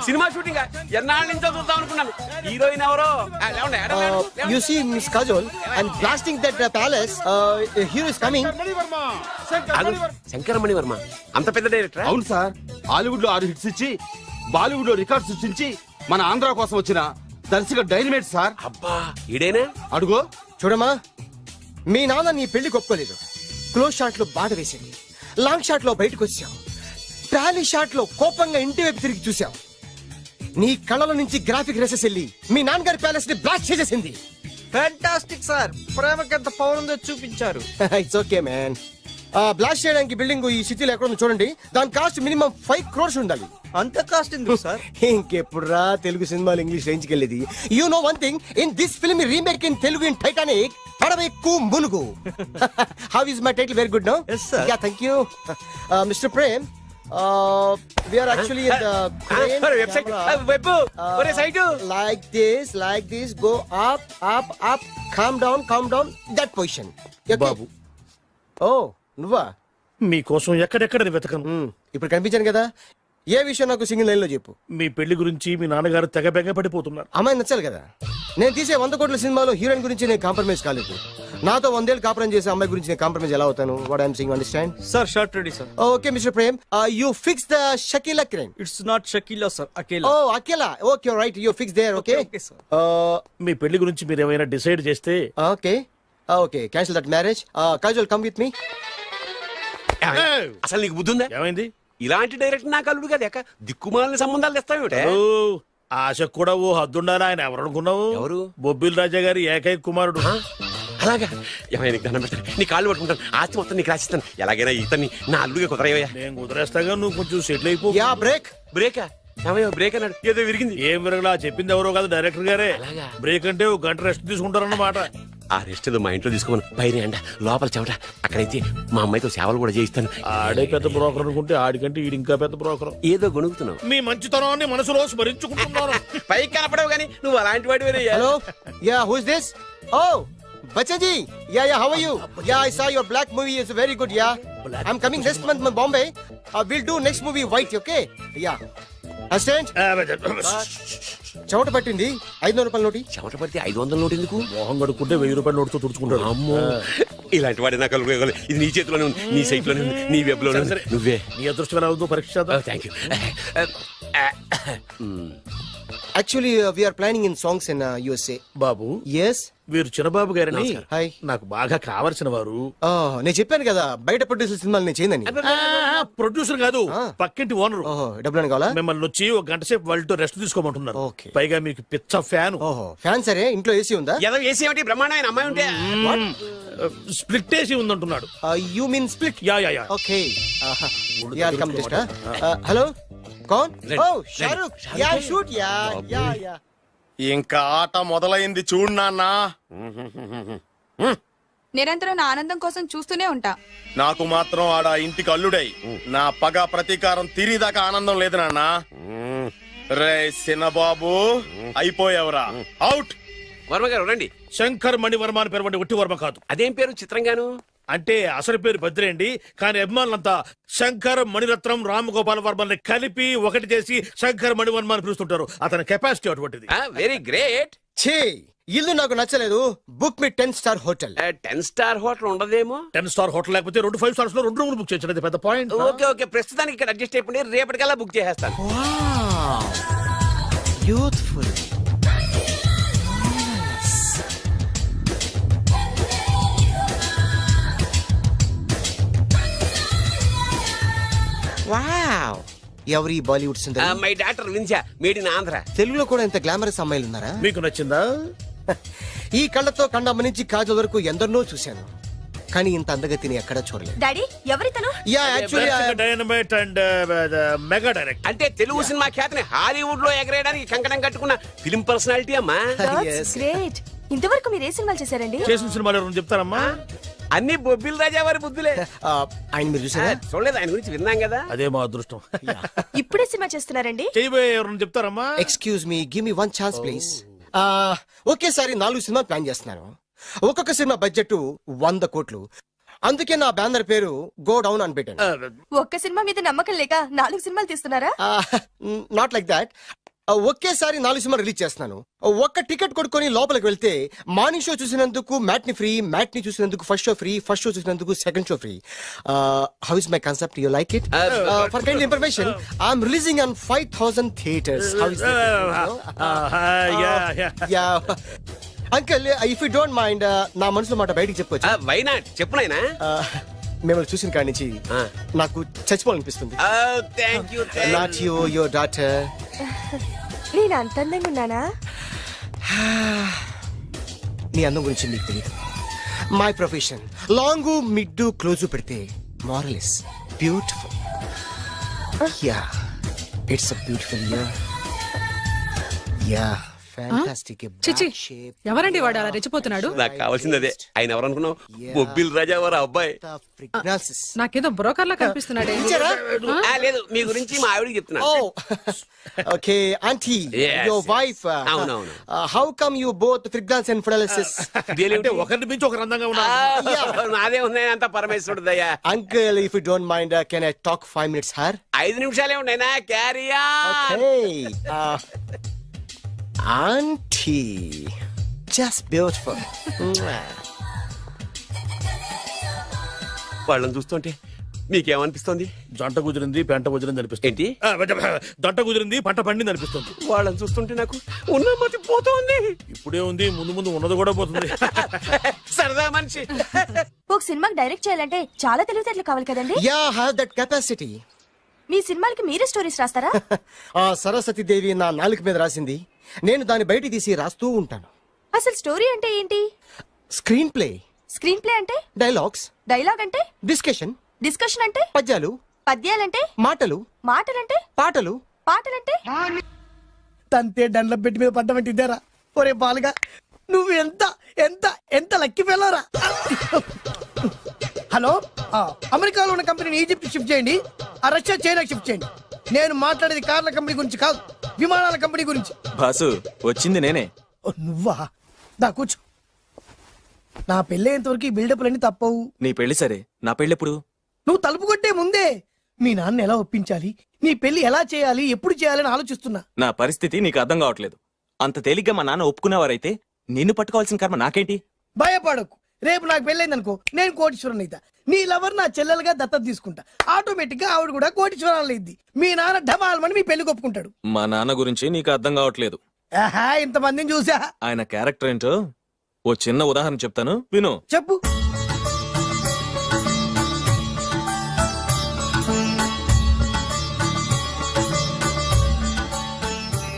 Cinema shooting ఎన్నాళ్ళ నుంచో చూద్దాం అనుకున్నాను. హీరోయిన్ ఎవరో? You see Miss Kajol, I'm blasting that palace. Hero is coming. Shankar Mani Varma అంత పెద్ద డైరెక్టర్? అవును సార్. హాలీవుడ్ లో 6 హిట్స్ ఇచ్చి బాలీవుడ్ లో రికార్డ్ సృష్టించి మన ఆంధ్ర కోసం వచ్చిన దర్శక డైనమేట్ సార్. అబ్బా, ఇడేనా? అడుగో. చూడమ్మా, మీ నాన్న నీ పెళ్లి ఒప్పుకోలేదు. క్లోజ్ షాట్ లో బాధ వేసింది, లాంగ్ షాట్ లో బయటకు వచ్చావు, ట్రాలీ షాట్ లో కోపంగా ఇంటి వైపు తిరిగి చూసావు. నీ కళ్ళలో నుంచి గ్రాఫిక్ రెసెస్ వెళ్ళి మీ నాన్నగారి ప్యాలెస్ ని బ్లాస్ట్ చేసేసింది. ఫ్యాంటాస్టిక్ సార్, ప్రేమకి ఎంత పవర్ ఉందో చూపించారు. It's okay man. బ్లాస్ట్ చేయడానికి బిల్డింగ్ ఈ సిటీలో ఎక్కడ ఉందో చూడండి. దాని కాస్ట్ మినిమం 5 crores ఉండాలి. అంత కాస్ట్ ఎందుకు సార్? ఇంకెప్పుడురా తెలుగు సినిమాలు ఇంగ్లీష్ రేంజ్ కి వెళ్ళేది. You know one thing, in this film remake in Telugu in Titanic, పడవెక్కు మునుగు. How is my title? Very good no. Yes, sir. Yeah, thank you. Mister Prem, we are actually in the crane camera. Like this, go up, calm down, that position. Okay? Babu Oh, నువ్వా? మీకోసం ఎక్కడెక్కడ వెతకను. ఇప్పుడు కనిపించాను కదా. ఏ విషయం నాకు single line లో చెప్పు. మీ పెళ్లి గురించి మీ నాన్నగారు తెగ బెగ పడిపోతున్నారు. అమ్మాయి నచ్చాలి కదా. నేను తీసే 100 కోట్ల సినిమాలో హీరోయిన్ గురించి నేను కాంప్రమైజ్ కాలేదు. నాతో 100 ఏళ్ళు కాపురం చేసే అమ్మాయి గురించి నేను కాంప్రమైజ్ ఎలా అవుతాను? What I'm saying, understand? Sir shot ready sir. Okay mister Prem, you fix the Shakila crane. It's not Shakila sir, Akela. Oh Akela, okay right, you fix there. Okay Okay, sir. మీ పెళ్లి గురించి మీరు ఏమైనా డిసైడ్ చేస్తే okay cancel that marriage. Kajal come with me. అసలు నీకు బుద్ధి ఉందా? ఏమైంది? ఇలాంటి డైరెక్టర్ నాకు అల్లుడు కదా, దిక్కుమాలిన సంబంధాలు తెస్తావేమిటే? ఓ, ఆశ కూడా ఓ హద్దుండాలి. ఆయన ఎవరు అనుకున్నావు? ఎవరు? బొబ్బిల్ రాజా గారి ఏకైక కుమారుడు. అలాగా? ఏమైనా నీకు దండం పెడతాను, నీ కాళ్ళు పట్టుకుంటాను, ఆస్తి మొత్తం నీకు రాసిస్తాను. ఎలాగైనా ఇతన్ని నా అల్లుడిగా కుదరయ్యా. నేను కుదిరేస్తాగా, నువ్వు కొంచెం సెటిల్ అయిపో. Yeah break. బ్రేకా? ఏమయ్యో బ్రేక్ అన్నాడు, ఏదో విరిగింది. ఏం విరగలా, చెప్పింది ఎవరో కాదు, డైరెక్టర్ గారే. అలాగా? బ్రేక్ అంటే ఒక గంట రెస్ట్ తీసుకుంటారన్నమాట. ఆ రెస్ట్ ఏదో మా ఇంట్లో తీసుకోమను. పైన ఎండ, లోపల చెమట. అక్కడైతే మా అమ్మాయితో సేవలు కూడా చేయిస్తాను. ఆడే పెద్ద బ్రోకర్ అనుకుంటే ఆడికంటే ఈడు ఇంకా పెద్ద బ్రోకర్. ఏదో గొణుగుతున్నావు. మీ మంచితనాన్ని మనసులో స్మరించుకుంటున్నాను. పైకి కనపడవు కానీ నువ్వు అలాంటి వాడి. Hello, yeah who is this? Oh Bachchaji, yeah how are you? Yeah I saw your black movie is very good. Yeah I am coming next month Bombay. Will do next movie white. Okay yeah assistant. చెమట పట్టింది, 500 రూపాయల నోటి. చెమట పడితే 500 note ఎందుకు? మోహం కడుక్కుంటే 1000 రూపాయల నోటుతో తుడుచుకుంటాడు. అమ్మో, ఇలాంటి వాడి నాకు ఇది నీ చేతిలోనే ఉంది, నీ సైట్ లోనే ఉంది, నీ వెబ్ లోనే ఉంది. నువ్వే. నీ అదృష్టం ఎలా ఉందో పరీక్ష చేద్దాం. Thank you. Actually we are planning in songs in USA. Babu, yes. వీరు చిరబాబు గారని హాయ్. నాకు బాగా కావలసిన వారు. నేను చెప్పాను కదా బయట ప్రొడ్యూసర్ సినిమాలు నేను చేయదని. ప్రొడ్యూసర్ కాదు, పక్కింటి ఓనరు. ఓహో, డబ్బులు కావాలా? మిమ్మల్ని వచ్చి ఒక గంట సేపు వాళ్ళతో రెస్ట్ తీసుకోమంటున్నారు. Okay. పైగా మీకు పిచ్చ ఫ్యాన్. ఓహో, ఫ్యాన్ సరే. ఇంట్లో ఏసీ ఉందా? ఏదో ఏసీ ఏమిటి, బ్రహ్మాండమైన అమ్మాయి ఉంటే. స్ప్లిట్ ఏసీ ఉందంటున్నాడు. You mean split? Yeah yeah yeah. Okay yeah come just. Hello, కౌన్? Oh Shahrukh. Yeah shoot. Yeah yeah yeah. ఇంకా ఆట మొదలైంది చూడు నాన్న. నిరంతరం నా ఆనందం కోసం చూస్తూనే ఉంటా. నాకు మాత్రం ఆడ ఇంటికి అల్లుడై నా పగ ప్రతీకారం తీరిదాకా ఆనందం లేదు నాన్న. రే సినబాబు, అయిపోయావురా, అవుట్. వర్మ గారు రండి. శంకర్ మణివర్మ అని పేరు వంటి ఒట్టి వర్మ కాదు. అదేం పేరు చిత్రంగాను? అంటే అసలు పేరు భద్రేండి, కానీ అభిమానులంతా శంకర్ మణిరత్నం రామగోపాల్ వర్మని కలిపి ఒకటి చేసి శంకర్ మణివర్మ అని పిలుస్తుంటారు. అతని కెపాసిటీ అటువంటిది. Very great. ఛీ, ఇల్లు నాకు నచ్చలేదు. బుక్ మీ 10 స్టార్ హోటల్. 10 స్టార్ హోటల్ ఉండదేమో. 10 స్టార్ హోటల్ లేకపోతే 2 5 స్టార్స్ లో 2 రూములు బుక్ చేయొచ్చు. పెద్ద పాయింట్. ఓకే ఓకే, ప్రస్తుతానికి ఇక్కడ అడ్జస్ట్ అయిపోయి రేపటికల్లా బుక్ చేసేస్తాను. యూత్ఫుల్. వావ్, ఎవరి బాలీవుడ్ సుందరి? మై డాక్టర్ విన్సా, మేడ్ ఇన్ ఆంధ్ర. తెలుగులో కూడా ఇంత గ్లామరస్ అమ్మాయిలు ఉన్నారా? మీకు నచ్చిందా? ఈ కళ్ళతో కండమ్మ నుంచి కాజల్ వరకు ఎందరినో చూశాను, కానీ ఇంత అందగతిని ఎక్కడా చూడలేదు. డాడీ ఎవరితను? Yeah actually dynamite and mega direct. అంటే తెలుగు సినిమా ఖ్యాతిని హాలీవుడ్ లో ఎగరేయడానికి కంకణం కట్టుకున్న ఫిలిం పర్సనాలిటీ అమ్మా. గ్రేట్. ఇంతవరకు మీరు ఏ సినిమాలు చేశారండి? చేసిన సినిమాలు ఎవరు చెప్తారమ్మా? అన్ని బొబ్బిల్ రాజా వారి బుద్ధులే. ఆయన మీరు చూసారా? చూడలేదు, ఆయన గురించి విన్నాం కదా. అదే మా అదృష్టం. ఇప్పుడే సినిమా చేస్తున్నారండి? చేయబోయే ఎవరు చెప్తారమ్మా? Excuse me, give me 1 chance please. ఒకేసారి 4 సినిమా ప్లాన్ చేస్తున్నాను. ఒక్కొక్క సినిమా బడ్జెట్ 100 కోట్లు. అందుకే నా బ్యానర్ పేరు గో డౌన్ అని పెట్టాను. ఒక్క సినిమా మీద నమ్మకం లేక 4 సినిమాలు తీస్తున్నారా? Not like that. ఒకేసారి 4 సినిమా రిలీజ్ చేస్తున్నాను. ఒక్క టికెట్ కొనుక్కొని లోపలికి వెళ్తే మార్నింగ్ షో చూసినందుకు మ్యాట్ని ఫ్రీ, మ్యాట్ని చూసినందుకు first show free, first show చూసినందుకు second show free. How is my concept? You like it? For kind information, I'm releasing on 5000 theatres. How is yeah uncle, if you don't mind, నా మనసులో మాట బయటికి చెప్పొచ్చు? Why not, చెప్పు నాయనా. మిమ్మల్ని చూసిన కాడి నుంచి నాకు చచ్చిపోవాలనిపిస్తుంది. Not you, your daughter. నేను అంత అందంగా ఉన్నానా? నీ అందం గురించి నీకు తెలియదు. My profession long mid close పెడితే moral is beautiful. Yeah it's a beautiful year. Yeah fantastic. చిచి ఎవరండి వాడు అలా రెచ్చిపోతున్నాడు? నాకు కావాల్సింది అదే. ఆయన ఎవరు అనుకున్నావు? బొబ్బిల్ రాజా వారు అబ్బాయి. నాకేదో బ్రోకర్ లా కనిపిస్తున్నాడే. లేదు, మీ గురించి మా ఆవిడకి చెప్తున్నా. Okay aunty, Yes, your yes. Wife. అవునవును. How come you both fragrance and ఫిడాలిసిస్? అంటే ఒకరిని మించి ఒకరు అందంగా ఉన్నారు. నాదే ఉన్నాయి అంత పరమేశ్వరుడు దయ్యా. Uncle, if you don't mind, can I talk 5 minutes, sir? 5 నిమిషాలే ఉన్నాయినా, క్యారియా. Okay. Auntie, just beautiful. వాళ్ళని చూస్తుంటే మీకేమనిపిస్తుంది? జంట కుదిరింది పెంట కుదిరింది అనిపిస్తుంది. ఏంటి? దంట కుదిరింది పంట పండింది అనిపిస్తుంది. వాళ్ళని చూస్తుంటే నాకు ఉన్న మతి పోతుంది. ఇప్పుడే ఉంది, ముందు ముందు ఉన్నది కూడా పోతుంది. సరదా మనిషి. ఒక సినిమాకి డైరెక్ట్ చేయాలంటే చాలా తెలివితేటలు కావాలి కదండి. Yeah, I have that capacity. మీ సినిమాలకి మీరే స్టోరీస్ రాస్తారా? ఆ సరస్వతి దేవి నా నాలుక మీద రాసింది, నేను దాన్ని బయట తీసి రాస్తూ ఉంటాను. అసలు స్టోరీ అంటే ఏంటి? స్క్రీన్ ప్లే, స్క్రీన్ ప్లే అంటే? డైలాగ్స్, డైలాగ్ అంటే? డిస్కషన్, డిస్కషన్ అంటే? పద్యాలు, పద్యాలంటే? మాటలు, మాటలంటే? పాటలు. పాటలంటే? తంతే దండ్ల పెట్టి మీద పడ్డమంటే ఇద్దరా? ఒరే బాలుగా, నువ్వు ఎంత ఎంత ఎంత లక్కీ ఫెలోరా. హలో, అమెరికాలో ఉన్న కంపెనీని ఈజిప్ట్ షిఫ్ట్ చేయండి, రష్యా చైనా షిఫ్ట్ చేయండి. నేను మాట్లాడేది కార్ల కంపెనీ గురించి కాదు, విమానాల కంపెనీ గురించి. బాసు వచ్చింది నేనే. ఓ, నువ్వా? దా కూర్చో. నా పెళ్ళేంతవరకు ఈ బిల్డప్లన్నీ తప్పవు. నీ పెళ్లి సరే, నా పెళ్ళెప్పుడు? నువ్వు తలుపు కొట్టే ముందే మీ నాన్న ఎలా ఒప్పించాలి, నీ పెళ్లి ఎలా చేయాలి, ఎప్పుడు చేయాలని ఆలోచిస్తున్నా. నా పరిస్థితి నీకు అర్థం కావట్లేదు. అంత తేలిగ్గా మా నాన్న ఒప్పుకునేవారైతే నిన్ను పట్టుకోవాల్సిన కర్మ నాకేంటి? భయపడకు, రేపు నాకు పెళ్ళైందనుకో, నేను కోటీశ్వరుని అయితా. నీ లవర్ నా చెల్లెలుగా దత్తత తీసుకుంటా. ఆటోమేటిక్ గా ఆవిడ కూడా కోటీశ్వరాలు అయింది. మీ నాన్న ఢమాల్మని మీ పెళ్లి ఒప్పుకుంటాడు. మా నాన్న గురించి నీకు అర్థం కావట్లేదు. ఆహా, ఇంతమందిని చూసా. ఆయన క్యారెక్టర్ ఏంటో ఓ చిన్న ఉదాహరణ చెప్తాను, విను. చెప్పు.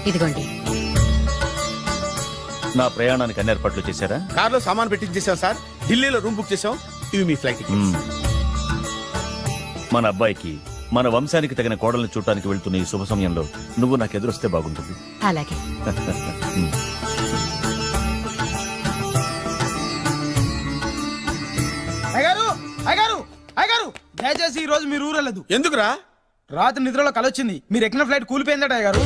ఇదిగోండి. నా ప్రయాణానికి అన్ని ఏర్పాట్లు చేశారా? కార్లో సామాన్ పెట్టించేసాం సార్, ఢిల్లీలో రూమ్ బుక్ చేసాం. ఇవి మీ ఫ్లైట్ టికెట్స్. మన అబ్బాయికి మన వంశానికి తగిన కోడల్ని చూడటానికి వెళ్తున్న ఈ శుభ సమయంలో నువ్వు నాకు ఎదురొస్తే బాగుంటుంది. అలాగే. అయ్యగారు, అయ్యగారు, అయ్యగారు, దయచేసి ఈ రోజు మీరు ఊరెళ్ళదు. ఎందుకురా? రాత్రి నిద్రలో కలొచ్చింది, మీరు ఎక్కిన ఫ్లైట్ కూలిపోయిందట. అయ్యగారు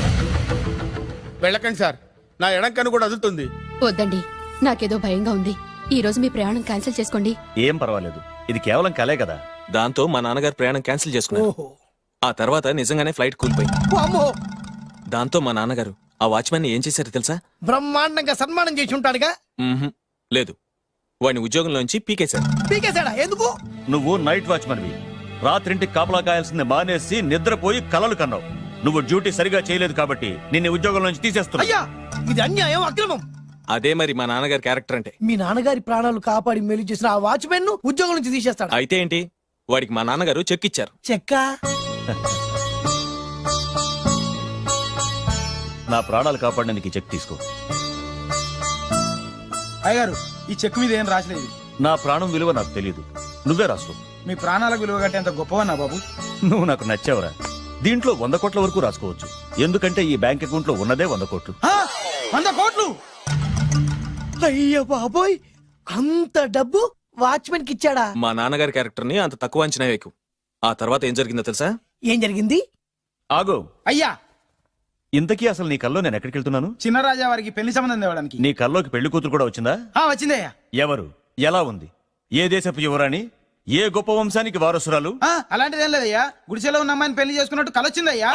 వెళ్ళకండి సార్, నా ఎడం కన్ను కూడా అదులుతుంది. వద్దండి, నాకేదో భయంగా ఉంది. ఈ రోజు మీ ప్రయాణం క్యాన్సిల్ చేసుకోండి. ఏం పర్వాలేదు, ఇది కేవలం కలే కదా. దాంతో మా నాన్నగారు ప్రయాణం క్యాన్సిల్ చేసుకున్నారు. ఓహో. ఆ తర్వాత నిజంగానే ఫ్లైట్ కూలిపోయింది. అమ్మో, దాంతో మా నాన్నగారు ఆ వాచ్మెన్ ఏం చేశారో తెలుసా? బ్రహ్మాండంగా సన్మానం చేసి ఉంటాడుగా. మ్మ్హ్. లేదు, వాడిని ఉద్యోగంలోంచి పీకేశారు. పీకేశాడా? ఎందుకు? నువ్వు నైట్ వాచ్మన్వి, రాత్రింటికి కాపలా కాయాల్సింది మానేసి నిద్రపోయి కలలు కన్నావు. నువ్వు డ్యూటీ సరిగా చేయలేదు కాబట్టి నిన్ను ఉద్యోగం నుంచి తీసేస్తున్నా. అయ్యా, ఇది అన్యాయం, అక్రమం. అదే మరి మా నాన్నగారి క్యారెక్టర్ అంటే. మీ నాన్నగారి ప్రాణాలు కాపాడి మేలు చేసిన ఆ వాచ్మెన్ ను ఉద్యోగం నుంచి తీసేస్తాడు. అయితే ఏంటి, వాడికి మా నాన్నగారు చెక్ ఇచ్చారు. చెక్క? నా ప్రాణాలు కాపాడడానికి చెక్ తీసుకో. అయ్యగారు, ఈ చెక్ మీద ఏం రాసలేదు. నా ప్రాణం విలువ నాకు తెలియదు, నువ్వే రాసుకో. మీ ప్రాణాలకు విలువ కంటే ఎంత గొప్పవన్నా బాబు. నువ్వు నాకు నచ్చావురా. దీంట్లో 100 కోట్ల వరకు రాసుకోవచ్చు, ఎందుకంటే ఈ బ్యాంక్ అకౌంట్ లో ఉన్నదే 100 కోట్లు. 100 కోట్లు? అయ్య బాబోయ్, అంత డబ్బు వాచ్మెన్ కి ఇచ్చాడా? మా నాన్నగారి క్యారెక్టర్ ని అంత తక్కువ అంచనా వేయకు. ఆ తర్వాత ఏం జరిగిందో తెలుసా? ఏం జరిగింది? ఆగో అయ్యా, ఇంతకీ అసలు నీ కల్లో నేను ఎక్కడికి వెళ్తున్నాను? చిన్నరాజా వారికి పెళ్లి సంబంధం తేవడానికి. నీ కల్లోకి పెళ్లి కూతురు కూడా వచ్చిందా? వచ్చిందయ్యా. ఎవరు, ఎలా ఉంది, ఏ దేశపు యువరాణి, ఏ గొప్ప వంశానికి వారసురాలు? అలాంటిదేం లేదయ్యా, గుడిసెలో ఉన్న అమ్మాయిని పెళ్లి చేసుకున్నట్టు కలొచ్చిందయ్యా.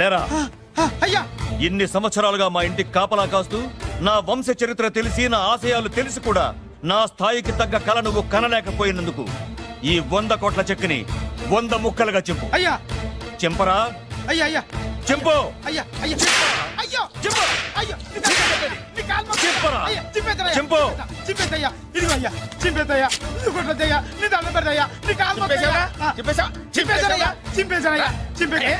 లేరా? అయ్యా, ఇన్ని సంవత్సరాలుగా మా ఇంటికి కాపలా కాస్తూ నా వంశ చరిత్ర తెలిసి నా ఆశయాలు తెలిసి కూడా నా స్థాయికి తగ్గ కళ నువ్వు కనలేకపోయినందుకు ఈ 100 కోట్ల చెక్కుని 100 ముక్కలుగా చెప్పు. అయ్యా, చెంపరా? అయ్యా, అయ్యా, చెంపు. అయ్యా, అయ్యా, అయ్యో, చెప్పు. అయ్యో, చెప్పరా? చెంపు. చింపేదయ్యా, ఇదిగో అయ్యా, చింపేదయ్యా, కొట్టదయ్యా, నీ దండం పెడదయ్యా, నీ కాలు మొక్కుదయ్యా. చింపేదయ్యా, చింపేదయ్యా,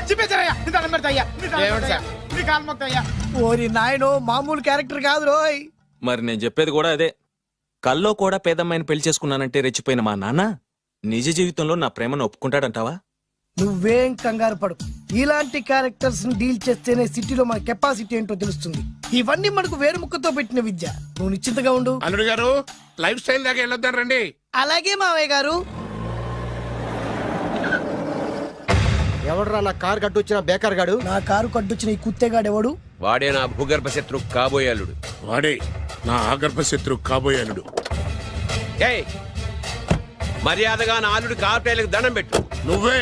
చింపేదయ్యా, నీ దండం పెడదయ్యా, నీ కాలు మొక్కుదయ్యా. ఓరి నాయనో, మామూలు క్యారెక్టర్ కాదు రోయ్. మరి నేను చెప్పేది కూడా అదే. కల్లో కూడా పేదమ్మాయిని పెళ్లి చేసుకున్నానంటే రెచ్చిపోయిన మా నాన్న నిజ జీవితంలో నా ప్రేమను ఒప్పుకుంటాడంటావా? నువ్వేం కంగారు పడు. ఇలాంటి క్యారెక్టర్స్ ని డీల్ చేస్తేనే సిటీలో మన కెపాసిటీ ఏంటో తెలుస్తుంది. ఇవన్నీ మనకు వేరు ముక్కతో పెట్టిన విద్య. నువ్వు నిశ్చింతగా ఉండు. అల్లుడు గారు లైఫ్ స్టైల్ దాకా వెళ్ళొద్దాం రండి. అలాగే మావయ్య గారు. ఎవడరా నా కారు కట్టొచ్చిన బేకార్ గాడు? నా కారు కడ్డొచ్చిన ఈ కుత్తేగాడు ఎవడు? వాడే నా భూగర్భ శత్రు కాబోయే అల్లుడు. వాడే నా ఆగర్భ శత్రు కాబోయే అల్లుడు. మర్యాదగా నా అల్లుడు కారు టైర్లకు దండం పెట్టు. నువ్వే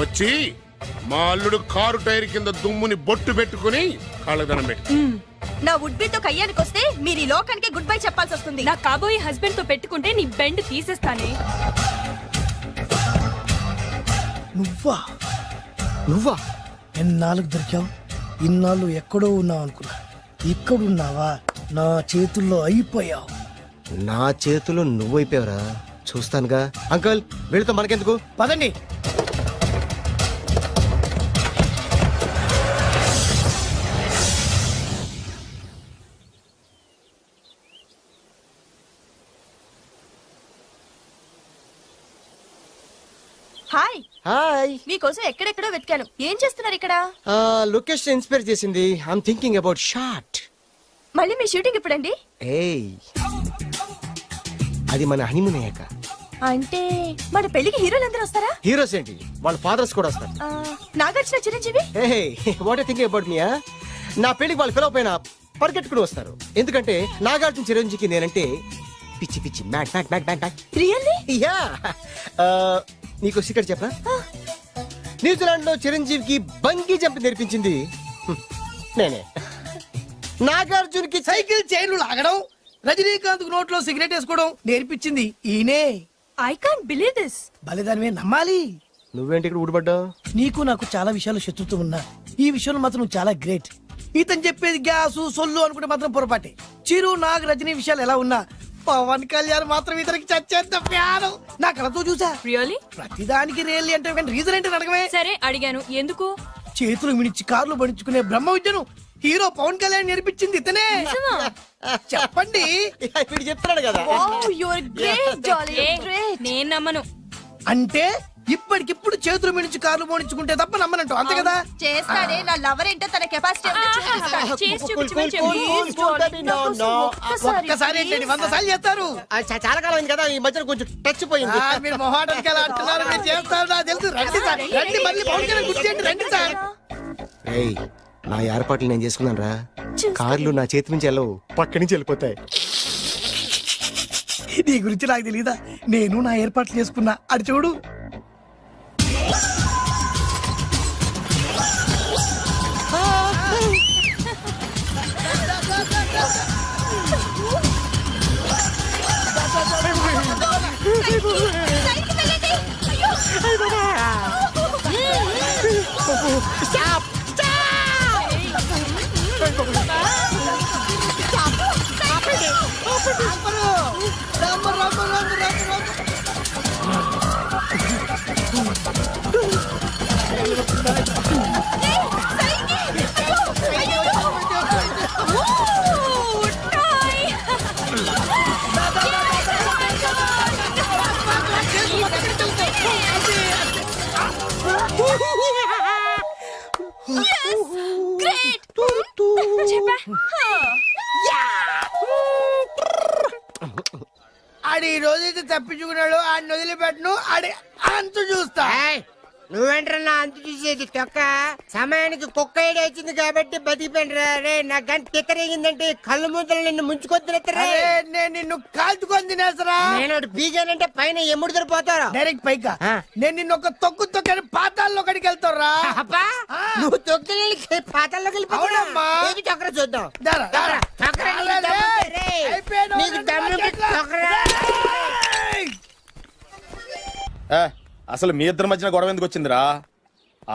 వచ్చి మా అల్లుడు కారు టైర్ కింద దుమ్ముని బొట్టు పెట్టుకుని కాళ్ళకు దండం పెట్టు. నా వుడ్బీతో కయ్యానికి వస్తే మీరు ఈ లోకానికి గుడ్ బై చెప్పాల్సి వస్తుంది. నా కాబోయే హస్బెండ్ తో పెట్టుకుంటే నీ బెండ్ తీసేస్తానే. నువ్వా ఎన్నాళ్ళకు దొరికావు? ఇన్నాళ్ళు ఎక్కడో ఉన్నావు అనుకున్నా. ఇక్కడున్నావా? నా చేతుల్లో అయిపోయావు. నా చేతిలో నువ్వైపోయావురా. చూస్తానుగా. అంకుల్ వీళ్ళతో మనకెందుకు? పదండి. Hi, hi. మీకోసం ఎక్కడెక్కడో వెతికాను. ఏం చేస్తున్నారు ఇక్కడ? లొకేషన్ ఇన్స్పైర్ చేసింది. I'm thinking about short. మళ్ళీ మీ షూటింగ్ ఎప్పుడండి? ఏయ్, అది మన హనీమూన్ అయ్యాక. అంటే మన పెళ్లికి హీరోలు అందరూ వస్తారా? హీరోస్ ఏంటి, వాళ్ళ ఫాదర్స్ కూడా వస్తారు. Nagarjuna, Chiranjeevi. What thinking about మియా? నా పెళ్లికి వాళ్ళు పిలవ పైన పరిగెట్టుకుని వస్తారు. ఎందుకంటే నాగార్జున చిరంజీవికి నేనంటే పిచ్చి పిచ్చి mad mad mad mad mad. Really? Yeah. నీకు సీక్రెట్ చెప్పనా? న్యూజిలాండ్ లో చిరంజీవికి బంగీ జంప్ నేర్పించింది నేనే. నాగార్జున్కి సైకిల్ చైన్లు లాగడం, రజనీకాంత్ నోట్లో సిగరెట్ వేసుకోవడం నేర్పించింది ఈయనే. I can't believe this. బలిదానమే నమ్మాలి. నువ్వేంటి ఇక్కడ ఊడిపడ్డావు? నీకు నాకు చాలా విషయాలు శత్రుత్వం ఉన్నా ఈ విషయంలో మాత్రం నువ్వు చాలా గ్రేట్. ఇతను చెప్పేది గ్యాసు సొల్లు అనుకుంటే మాత్రం పొరపాటే. చిరు, నాగ్, రజనీ విషయాలు ఎలా ఉన్నా పవన్ కళ్యాణ్ మాత్రం ఇతనికి చచ్చేంత ప్యాను. నా కళతో చూసా. రియల్లీ? ప్రతిదానికి రియల్లీ అంటే రీజన్ ఏంటి అడగమే. సరే అడిగాను, ఎందుకు? చేతులు మిడిచి కార్లు పడించుకునే బ్రహ్మ విద్యను హీరో పవన్ కళ్యాణ్ నేర్పించింది ఇతనే. చెప్పండి. వీడు చెప్తున్నాడు కదా. నేను నమ్మను. అంటే ఇప్పటికిప్పుడు చేతులు మిడిచి కార్లు పోనించుకుంటే తప్ప నమ్మనంటూ అంతే కదా. చేస్తాడే. నా లవర్ ఏంటో తన కెపాసిటీ ఒక్కసారి ఏంటండి 100 సార్లు చేస్తారు. చాలా కాలం అయింది కదా, ఈ మధ్యన కొంచెం టచ్ పోయింది. మీరు మొహాటానికి ఎలా అంటున్నారు? మీరు చేస్తారు నాకు తెలుసు. రండి సార్, రండి. మళ్ళీ పవన్ కళ్యాణ్ గుర్తు చేయండి. రండి సార్. ఏయ్, నా ఏర్పాట్లు నేను చేసుకున్నాను రా. కార్లు నా చేతి నుంచి వెళ్ళవు, పక్క నుంచి వెళ్ళిపోతాయి. నీ గురించి నాకు తెలీదా? నేను నా ఏర్పాట్లు చేసుకున్నా. అది చూడు. ఆడి ఈ రోజైతే తప్పించుకున్నాడు. ఆడిని వదిలిపెట్టను. ఆడి అంతు చూస్తా. నువ్వేంట్రా నా అంతు చూసేది తొక్క? సమయానికి కుక్క ఏడు వచ్చింది కాబట్టి బతికిపోయినరా రే. నా గంట తిక్కరేగిందంటే కళ్ళు ముద్దలు నిన్ను ముంచుకొద్దురెత్తరా. నేను నిన్ను కాల్చుకొని తినేసరా. నేను బీగానంటే పైన ఎముడు దొరిపోతారా డైరెక్ట్ పైకా. నేను నిన్ను ఒక తొక్కు తొక్కని పాతాల్లో ఒకటికి వెళ్తారా. నువ్వు తొక్కి పాతాల్లోకి వెళ్ళిపోతావు. చక్ర చూద్దాం. నీకు దమ్ము చక్రా. అసలు మీ ఇద్దరి మధ్యన గొడవ ఎందుకు వచ్చిందిరా?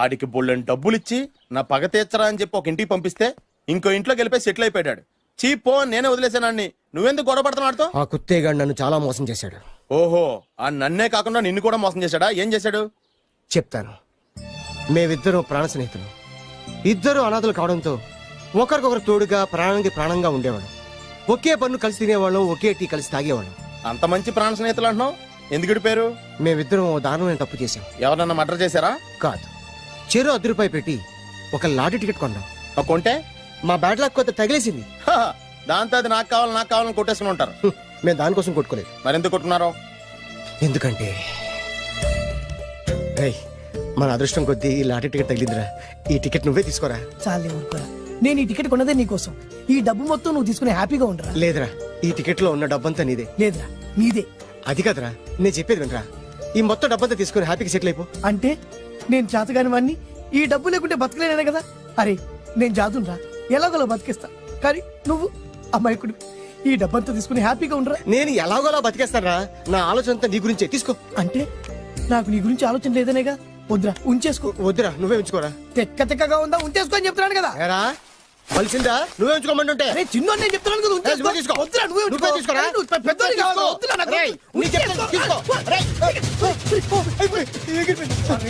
ఆడికి బొళ్ళని డబ్బులు ఇచ్చి నా పగ తీర్చరా అని చెప్పి ఒక ఇంటికి పంపిస్తే ఇంకో ఇంట్లోకి వెళ్ళిపోయి సెటిల్ అయిపోయాడు. చీపో నేనే వదిలేసానాన్ని. నువ్వెందుకు గొడవ పడుతున్నాడుతో? ఆ కుత్తేగాడు నన్ను చాలా మోసం చేశాడు. ఓహో, ఆ నన్నే కాకుండా నిన్ను కూడా మోసం చేశాడా? ఏం చేశాడు చెప్తాను. మేమిద్దరం ప్రాణ స్నేహితులు. ఇద్దరు అనాథలు కావడంతో ఒకరికొకరు తోడుగా ప్రాణానికి ప్రాణంగా ఉండేవాడు. ఒకే పన్ను కలిసి తినేవాళ్ళం, ఒకే టీ కలిసి తాగేవాళ్ళం. అంత మంచి ప్రాణ స్నేహితులు అంటున్నావు, ఎందుకు విడిపోయారు? మేమిద్దరం ఓ దారుణమైన తప్పు చేశాం. ఎవరన్నా మర్డర్ చేశారా? కాదు, చెరో ₹10 పెట్టి ఒక లాటరీ టికెట్ కొన్నాం. కొంటే మా బ్యాడ్ లక్ కొత్త తగిలేసింది. హా, దాంతో అది నాకు కావాలని కొట్టేసుకుని ఉంటారు. మేము దానికోసం కొట్టుకోలేదు. మరెందుకు కొట్టుకున్నారో? ఎందుకంటే రేయ్, మన అదృష్టం కొద్దీ ఈ లాటరీ టికెట్ తగిలిందిరా. ఈ టికెట్ నువ్వే తీసుకోరా. చాలే ఊరుకోరా, నేను ఈ టికెట్ కొన్నదే నీకోసం. ఈ డబ్బు మొత్తం నువ్వు తీసుకుని హ్యాపీగా ఉండరా. లేదురా, ఈ టికెట్ లో ఉన్న డబ్బంతా నీదే. లేదురా, నీదే. అది కాదురా, నేను చెప్పేది వినరా. ఈ మొత్తం డబ్బంతా తీసుకుని హ్యాపీగా సెటిల్ అయిపో. అంటే నేను చేతగాని వాడిని, ఈ డబ్బు లేకుంటే బతకలేనే కదా. అరే నేను జాదుండ్రా, ఎలాగోలా బతికేస్తా. కానీ నువ్వు అమాయకుడు, ఈ డబ్బంతా తీసుకుని హ్యాపీగా ఉండరా. నేను ఎలాగోలా బతికేస్తారా, నా ఆలోచన అంతా నీ గురించే. తీసుకో. అంటే నాకు నీ గురించి ఆలోచన లేదనేగా. వద్దురా, ఉంచేసుకో. వద్దురా, నువ్వే ఉంచుకోరా. తెక్కగా ఉందా, ఉంచేసుకో అని చెప్తున్నాను కదా. ఏరా కలిసిందా? నువ్వే ఉంచుకోమంటుంటే. అరే చిన్న నేను చెప్తున్నాను కదా, ఉంచేసుకో. నువ్వే తీసుకో. వద్దురా, నువ్వే నువ్వే తీసుకోరా. నువ్వు పెద్దోడివి కావాలి. వద్దురా, నాకు రేయ్, నీ చెప్తాను, తీసుకో. రేయ్,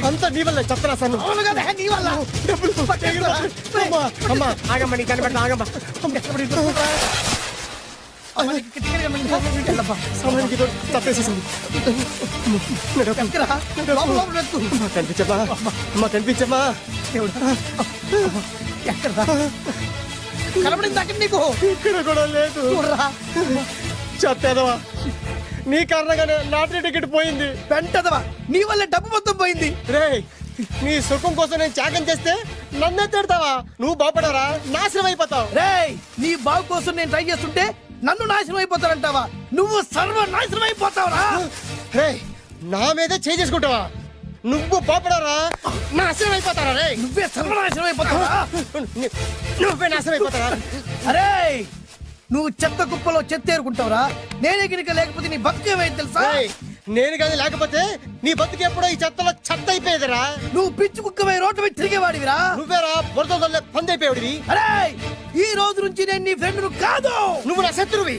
అంతా నీ వల్ల చెప్తారా సార్. అవును కదా, నీ వల్ల. అమ్మా ఆగమ్మా, నీ కనిపెట్ట ఆగమ్మా. సమయానికి తప్పేసేసింది. కనిపించమ్మా, అమ్మా కనిపించమ్మా. కనబడింది అక్కడ నీకు. ఇక్కడ కూడా లేదు. చెత్తదవా, నీ కారణంగానే లాటరీ టికెట్ పోయింది. వెంటదవా, నీ వల్ల డబ్బు మొత్తం పోయింది. రేయ్, నీ సుఖం కోసం నేను త్యాగం చేస్తే నన్నే తిడతావా? నువ్వు బాగుపడరా, నాశనం అయిపోతావు. రేయ్, నీ బాగు కోసం నేను ట్రై చేస్తుంటే నన్ను నాశనం అయిపోతానంటావా? నువ్వు సర్వనాశనం అయిపోతావురా. రేయ్, నా మీదే చేసుకుంటావా? నువ్వు బాగుపడరా, నాశనం అయిపోతారా? రే, నువ్వే సర్వనాశనం అయిపోతావా? నువ్వే నాశనం అయిపోతారా? అరే నువ్వు చెత్త కుప్పలో చెత్త ఏరుకుంటావురా. నేనే గిరిక లేకపోతే నీ బతుకేమైంది తెలుసా? రేయ్, నేను కానీ లేకపోతే నీ బతుకు ఎప్పుడో ఈ చెత్తలో చెత్త అయిపోయేదిరా. నువ్వు పిచ్చి కుక్కమై రోడ్డు మీద తిరిగేవాడివిరా. నువ్వేరా బురదలే పందైపోయాడివి. అరే ఈ రోజు నుంచి నేను నీ ఫ్రెండ్ కాదు, నువ్వు నా శత్రువి.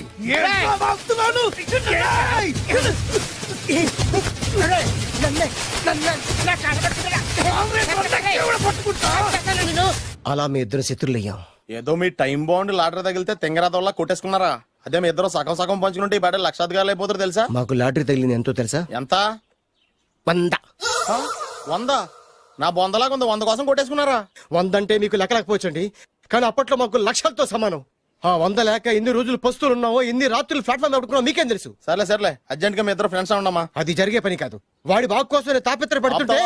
అలా మీ ఇద్దరు శత్రులయ్యాం. ఏదో మీ టైం బాండ్ లాటరీ తగిలితే తెంగరాదోళ్ళ కొట్టేసుకున్నారా? అదే మీ ఇద్దరు సగం సగం పంచుకుంటే ఈ బయట లక్షాధికారులు అయిపోతారు తెలుసా? మాకు లాటరీ తగిలింది ఎంతో తెలుసా? ఎంత? 100. 100? నా బొందలాగా ఉంది, 100 కోసం కొట్టేసుకున్నారా? 100 అంటే మీకు లెక్క లేకపోవచ్చండి, కానీ అప్పట్లో మాకు లక్షలతో సమానం. ఆ 100 లేక ఎన్ని రోజులు పస్తులు ఉన్నావో, ఎన్ని రాత్రులు ప్లాట్ఫామ్ పెట్టుకున్నావు మీకేం తెలుసు? సర్లే అర్జెంట్ గా మీ ఇద్దరు ఫ్రెండ్స్ ఉండమ్మా. అది జరిగే పని కాదు. వాడి బాగు కోసం తాపిత్ర పడుతుంటే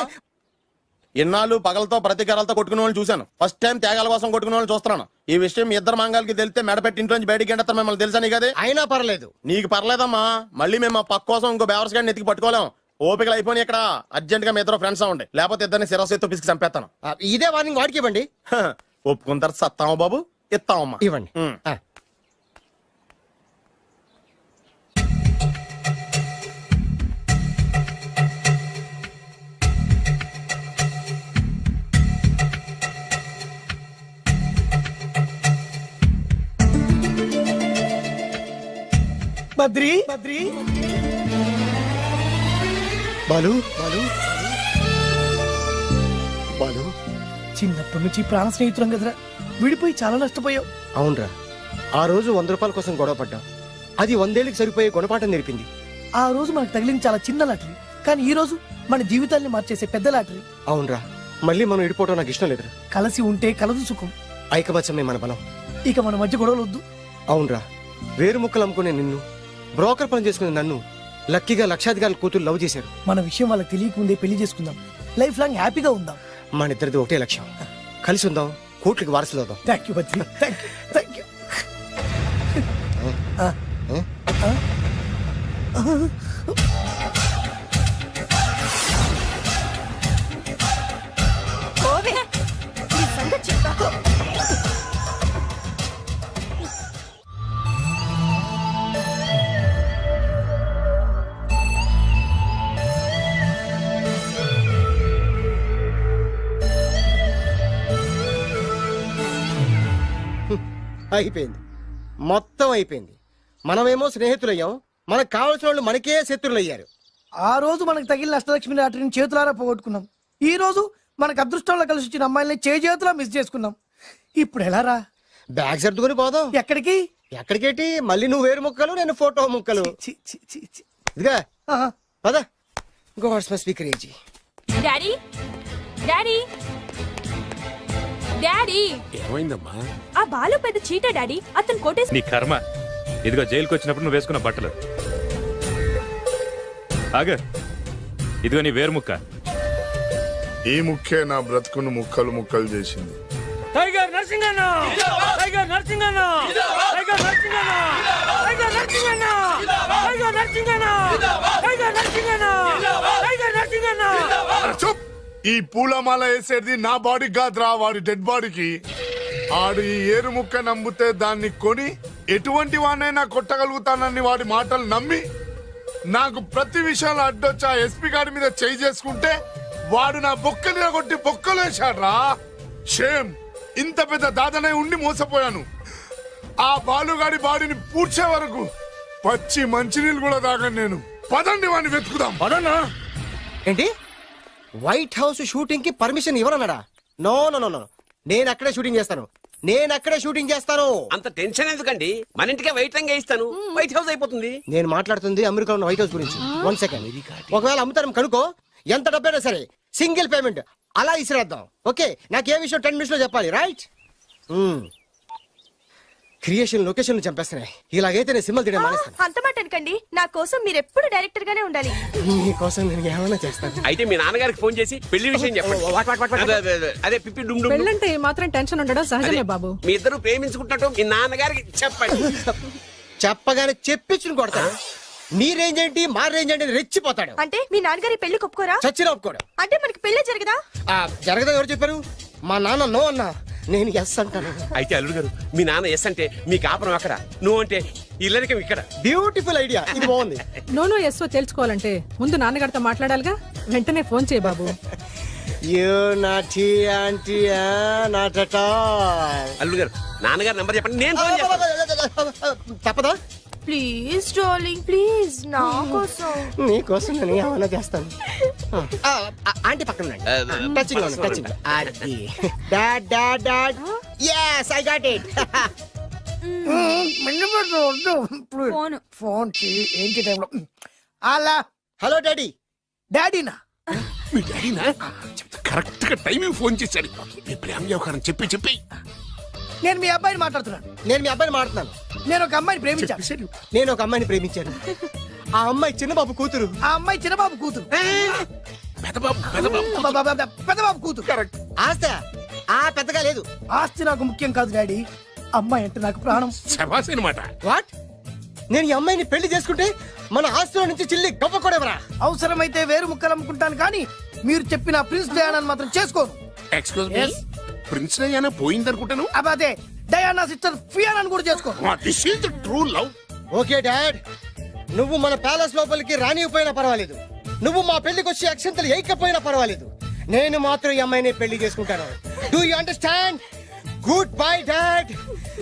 ఇన్నాళ్ళు పగలతో ప్రతీకారాలతో కొట్టుకునే వాళ్ళని చూశాను. ఫస్ట్ టైం త్యాగాల కోసం కొట్టుకునే వాళ్ళని చూస్తున్నాను. ఈ విషయం మీ ఇద్దరు మంగాలకి తెలిస్తే మెడపెట్టి ఇంట్లోంచి బయటికి ఎండతారు. మిమ్మల్ని తెలుసా నీకు? అది అయినా పర్లేదు. నీకు పర్లేదమ్మా, మళ్ళీ మేము మా పక్క కోసం ఇంకో బేవర్స్ గాడిని ఎత్తికి పట్టుకోలేం. ఓపికలు అయిపోయి ఇక్కడ అర్జెంట్ గా మీ ఇద్దరు ఫ్రెండ్స్ అవ్వండి, లేకపోతే ఇద్దరిని శిరస్సు పిసికి చంపేస్తాను. ఇదే వార్నింగ్ వాడికి ఇవ్వండి. ఒప్పుకుంటారు సత్తామా బాబు? ఇస్తామమ్మా, ఇవ్వండి. బద్రి బాలు చిన్నప్పటి నుంచి ప్రాణ స్నేహితులం కదరా, విడిపోయి చాలా నష్టపోయావు. అవునరా, ఆ రోజు ₹100 కోసం గొడవ పడ్డాం. అది 100 ఏళ్ళకి సరిపోయే గుణపాఠం నేర్పింది. ఆ రోజు మనకు తగిలింది చాలా చిన్న లాటరీ, కానీ ఈ రోజు మన జీవితాన్ని మార్చేసే పెద్ద లాటరీ. అవునరా, మళ్ళీ మనం ఇడిపోవడం నాకు ఇష్టం లేదురా. కలిసి ఉంటే కలదు సుఖం. ఐకమత్యమే మన బలం. ఇక మన మధ్య గొడవలు వద్దు. అవునరా, వేరు ముక్కలు అమ్ముకునే నిన్ను, బ్రోకర్ పని చేసుకునే నన్ను లక్కీగా లక్షాధికారుల కూతురు లవ్ చేశారు. మన విషయం వాళ్ళకి తెలియకముందే పెళ్లి చేసుకుందాం, లైఫ్ లాంగ్ హ్యాపీగా ఉందాం. మన ఇద్దరిది ఒకటే లక్ష్యం, కలిసి ఉందాం, కోట్లకి వారసులు అవుదాం. Thank you Badri, thank you. అయిపోయింది, మొత్తం అయిపోయింది. మనమేమో స్నేహితులయ్యాం, మనకు కావాల్సిన వాళ్ళు మనకే శత్రులు అయ్యారు. ఆ రోజు మనకు తగిలిన అష్టలక్ష్మి లాటరీని చేతులారా పోగొట్టుకున్నాం. ఈ రోజు మనకు అదృష్టంలో కలిసి వచ్చిన అమ్మాయిల్ని చేతులా మిస్ చేసుకున్నాం. ఇప్పుడు ఎలా రా? బ్యాగ్ సర్దుకొని పోదాం. ఎక్కడికి? ఎక్కడికేటి మళ్ళీ నువ్వు వేరు ముక్కలు నేను ఫోటో ముక్కలు చి, చి, చి, చి. ఇదిగా ఆహా. పద God's must be crazy. Daddy daddy daddy ఏమైందమ్మా? ఆ బాలు పెద్ద చీట డాడీ, అతను కొట్టేసి నీ కర్మ. ఇదిగో జైలుకి వచ్చినప్పుడు నువ్వు వేసుకున్న బట్టలు. ఆగ, ఇదిగో నీ వేరు ముక్క. ఈ ముక్కే నా బ్రతుకును ముక్కలు ముక్కలు చేసింది. Tiger Narasinganna, tiger Narasinganna, tiger Narasinganna, tiger Narasinganna, tiger Narasinganna, tiger Narasinganna, tiger Narasinganna. చూప్! ఈ పూలమాల వేసేది నా బాడీ కాదురా, వాడి డెడ్ బాడీకి. ఆడు ఈ ఏరు ముక్క నమ్మితే దాన్ని కొని ఎటువంటి వాడినైనా కొట్టగలుగుతానని వాడి మాటలు నమ్మి నాకు ప్రతి విషయంలో అడ్డొచ్చా ఎస్పీ గారి మీద చేయి చేసుకుంటే వాడు నా బొక్కలు కొట్టి బొక్కలు వేశాడ్రా. షేమ్! ఇంత పెద్ద దాదనే ఉండి మోసపోయాను. ఆ బాలుగాడి బాడీని పూడ్చే వరకు పచ్చి మంచినీళ్ళు కూడా తాగను నేను. పదండి వాడిని వెతుకుదాం. ఏంటి వైట్ హౌస్ షూటింగ్ కి పర్మిషన్ ఇవ్వనన్నాడా? నో నో నో నో, నేను అక్కడే షూటింగ్ చేస్తాను, నేను అక్కడే షూటింగ్ చేస్తాను. అంత టెన్షన్ ఎందుకండి, మన ఇంటికే వైట్ రంగు వేయిస్తాను, వైట్ హౌస్ అయిపోతుంది. నేను మాట్లాడుతుంది అమెరికాలో ఉన్న వైట్ హౌస్ గురించి. 1 సెకండ్. ఒకవేళ అమ్ముతారం కనుకో, ఎంత డబ్బైనా సరే సింగిల్ పేమెంట్ అలా ఇసిరేద్దాం. ఓకే, నాకు ఏ విషయం 10 minutes లో చెప్పాలి, రైట్? Creation location చంపేస్తున్నాయి. ఇలాగైతే నేను సినిమాలు తీయడం మానేస్తాను. అంత మాట అనకండి, నా కోసం మీరు ఎప్పుడు డైరెక్టర్ గానే ఉండాలి. నీ కోసం నేను ఏమైనా చేస్తాను. అయితే మీ నాన్నగారికి ఫోన్ చేసి పెళ్లి విషయం చెప్పండి. అదే పిప్పి డుమ్ డుమ్. పెళ్ళంటే మాత్రం టెన్షన్ ఉండడం సహజమే బాబు. మీ ఇద్దరు ప్రేమించుకుంటున్నట్టు మీ నాన్నగారికి చెప్పండి. చెప్పగానే చెప్పించుని కొడతాడు. మీ రేంజ్ ఏంటి మా రేంజ్ ఏంటి అని రెచ్చిపోతాడు. అంటే మీ నాన్నగారి పెళ్లి ఒప్పుకోరా? చచ్చిన ఒప్పుకోడు. అంటే మనకి పెళ్లి జరగదా? జరగదా? ఎవరు చెప్పారు? మా నాన్న నో అన్నా, నేను ఎస్ అంటాను. అయితే అల్లుడు గారు, మీ నాన్న ఎస్ అంటే మీ కాపురం అక్కడ, నువ్వు అంటే ఇల్లరికం ఇక్కడ. బ్యూటిఫుల్ ఐడియా, ఇది బాగుంది. నోనో ఎస్ఓ తెలుసుకోవాలంటే ముందు నాన్నగారితో మాట్లాడాలిగా. వెంటనే ఫోన్ చేయి బాబు. You naughty aunty not at all. అల్లుడు గారు, నాన్నగారు నంబర్ చెప్పండి, నేను ఫోన్ చేస్తాను. తప్పదా? ప్లీజ్ డార్లింగ్, ప్లీజ్ నా కోసం. నీకోసం నేను ఏమైనా చేస్తాను. ఆంటీ పక్కన టచింగ్ టచింగ్. అది dad dad dad. yes I got it. Phone phone ఏంటి టైంలో అలా. Hello daddy. డాడీనా? మీ డాడీనా? కరెక్ట్ గా టైమింగ్ ఫోన్ చేశాడు. మీ ప్రేమ వ్యవహారం చెప్పి చెప్పి. నేను మీ అబ్బాయిని మాట్లాడుతున్నాను. నేను మీ అబ్బాయిని మాట్లాడుతున్నాను. నేను ఒక అమ్మాయిని ప్రేమించాను. నేను ఒక అమ్మాయిని ప్రేమించాను. ఆ అమ్మాయి చిన్నబాబు కూతురు. ఆ అమ్మాయి చిన్నబాబు కూతురు. పెద్దబాబు కూతురు. కరెక్ట్. ఆస్తి పెద్దగా లేదు. ఆస్తి నాకు ముఖ్యం కాదు డాడీ, అమ్మాయి అంటే నాకు ప్రాణం. శబాస్ అనమాట. వాట్? నేను ఈ అమ్మాయిని పెళ్లి చేసుకుంటే మన ఆస్తిలో నుంచి చిల్లి గొప్ప కూడా అవసరమైతే వేరు ముక్కలు అమ్ముకుంటాను, కానీ మీరు చెప్పిన ప్రిన్స్ డయానాని మాత్రం చేసుకోను. ఎక్స్క్యూజ్ మీ, ప్రిన్స్ డయానా పోయిందనుకుంటాను. అదే డయానా సిస్టర్ ఫియానాని కూడా చేసుకోను. This is the true love. Okay dad, నువ్వు మన ప్యాలెస్ లోపలికి రానిపోయినా పర్వాలేదు, నువ్వు మా పెళ్లికి వచ్చి అక్షంతలు ఏకపోయినా పర్వాలేదు, నేను మాత్రం ఈ అమ్మాయిని పెళ్లి చేసుకుంటాను. Do you understand? Good bye dad.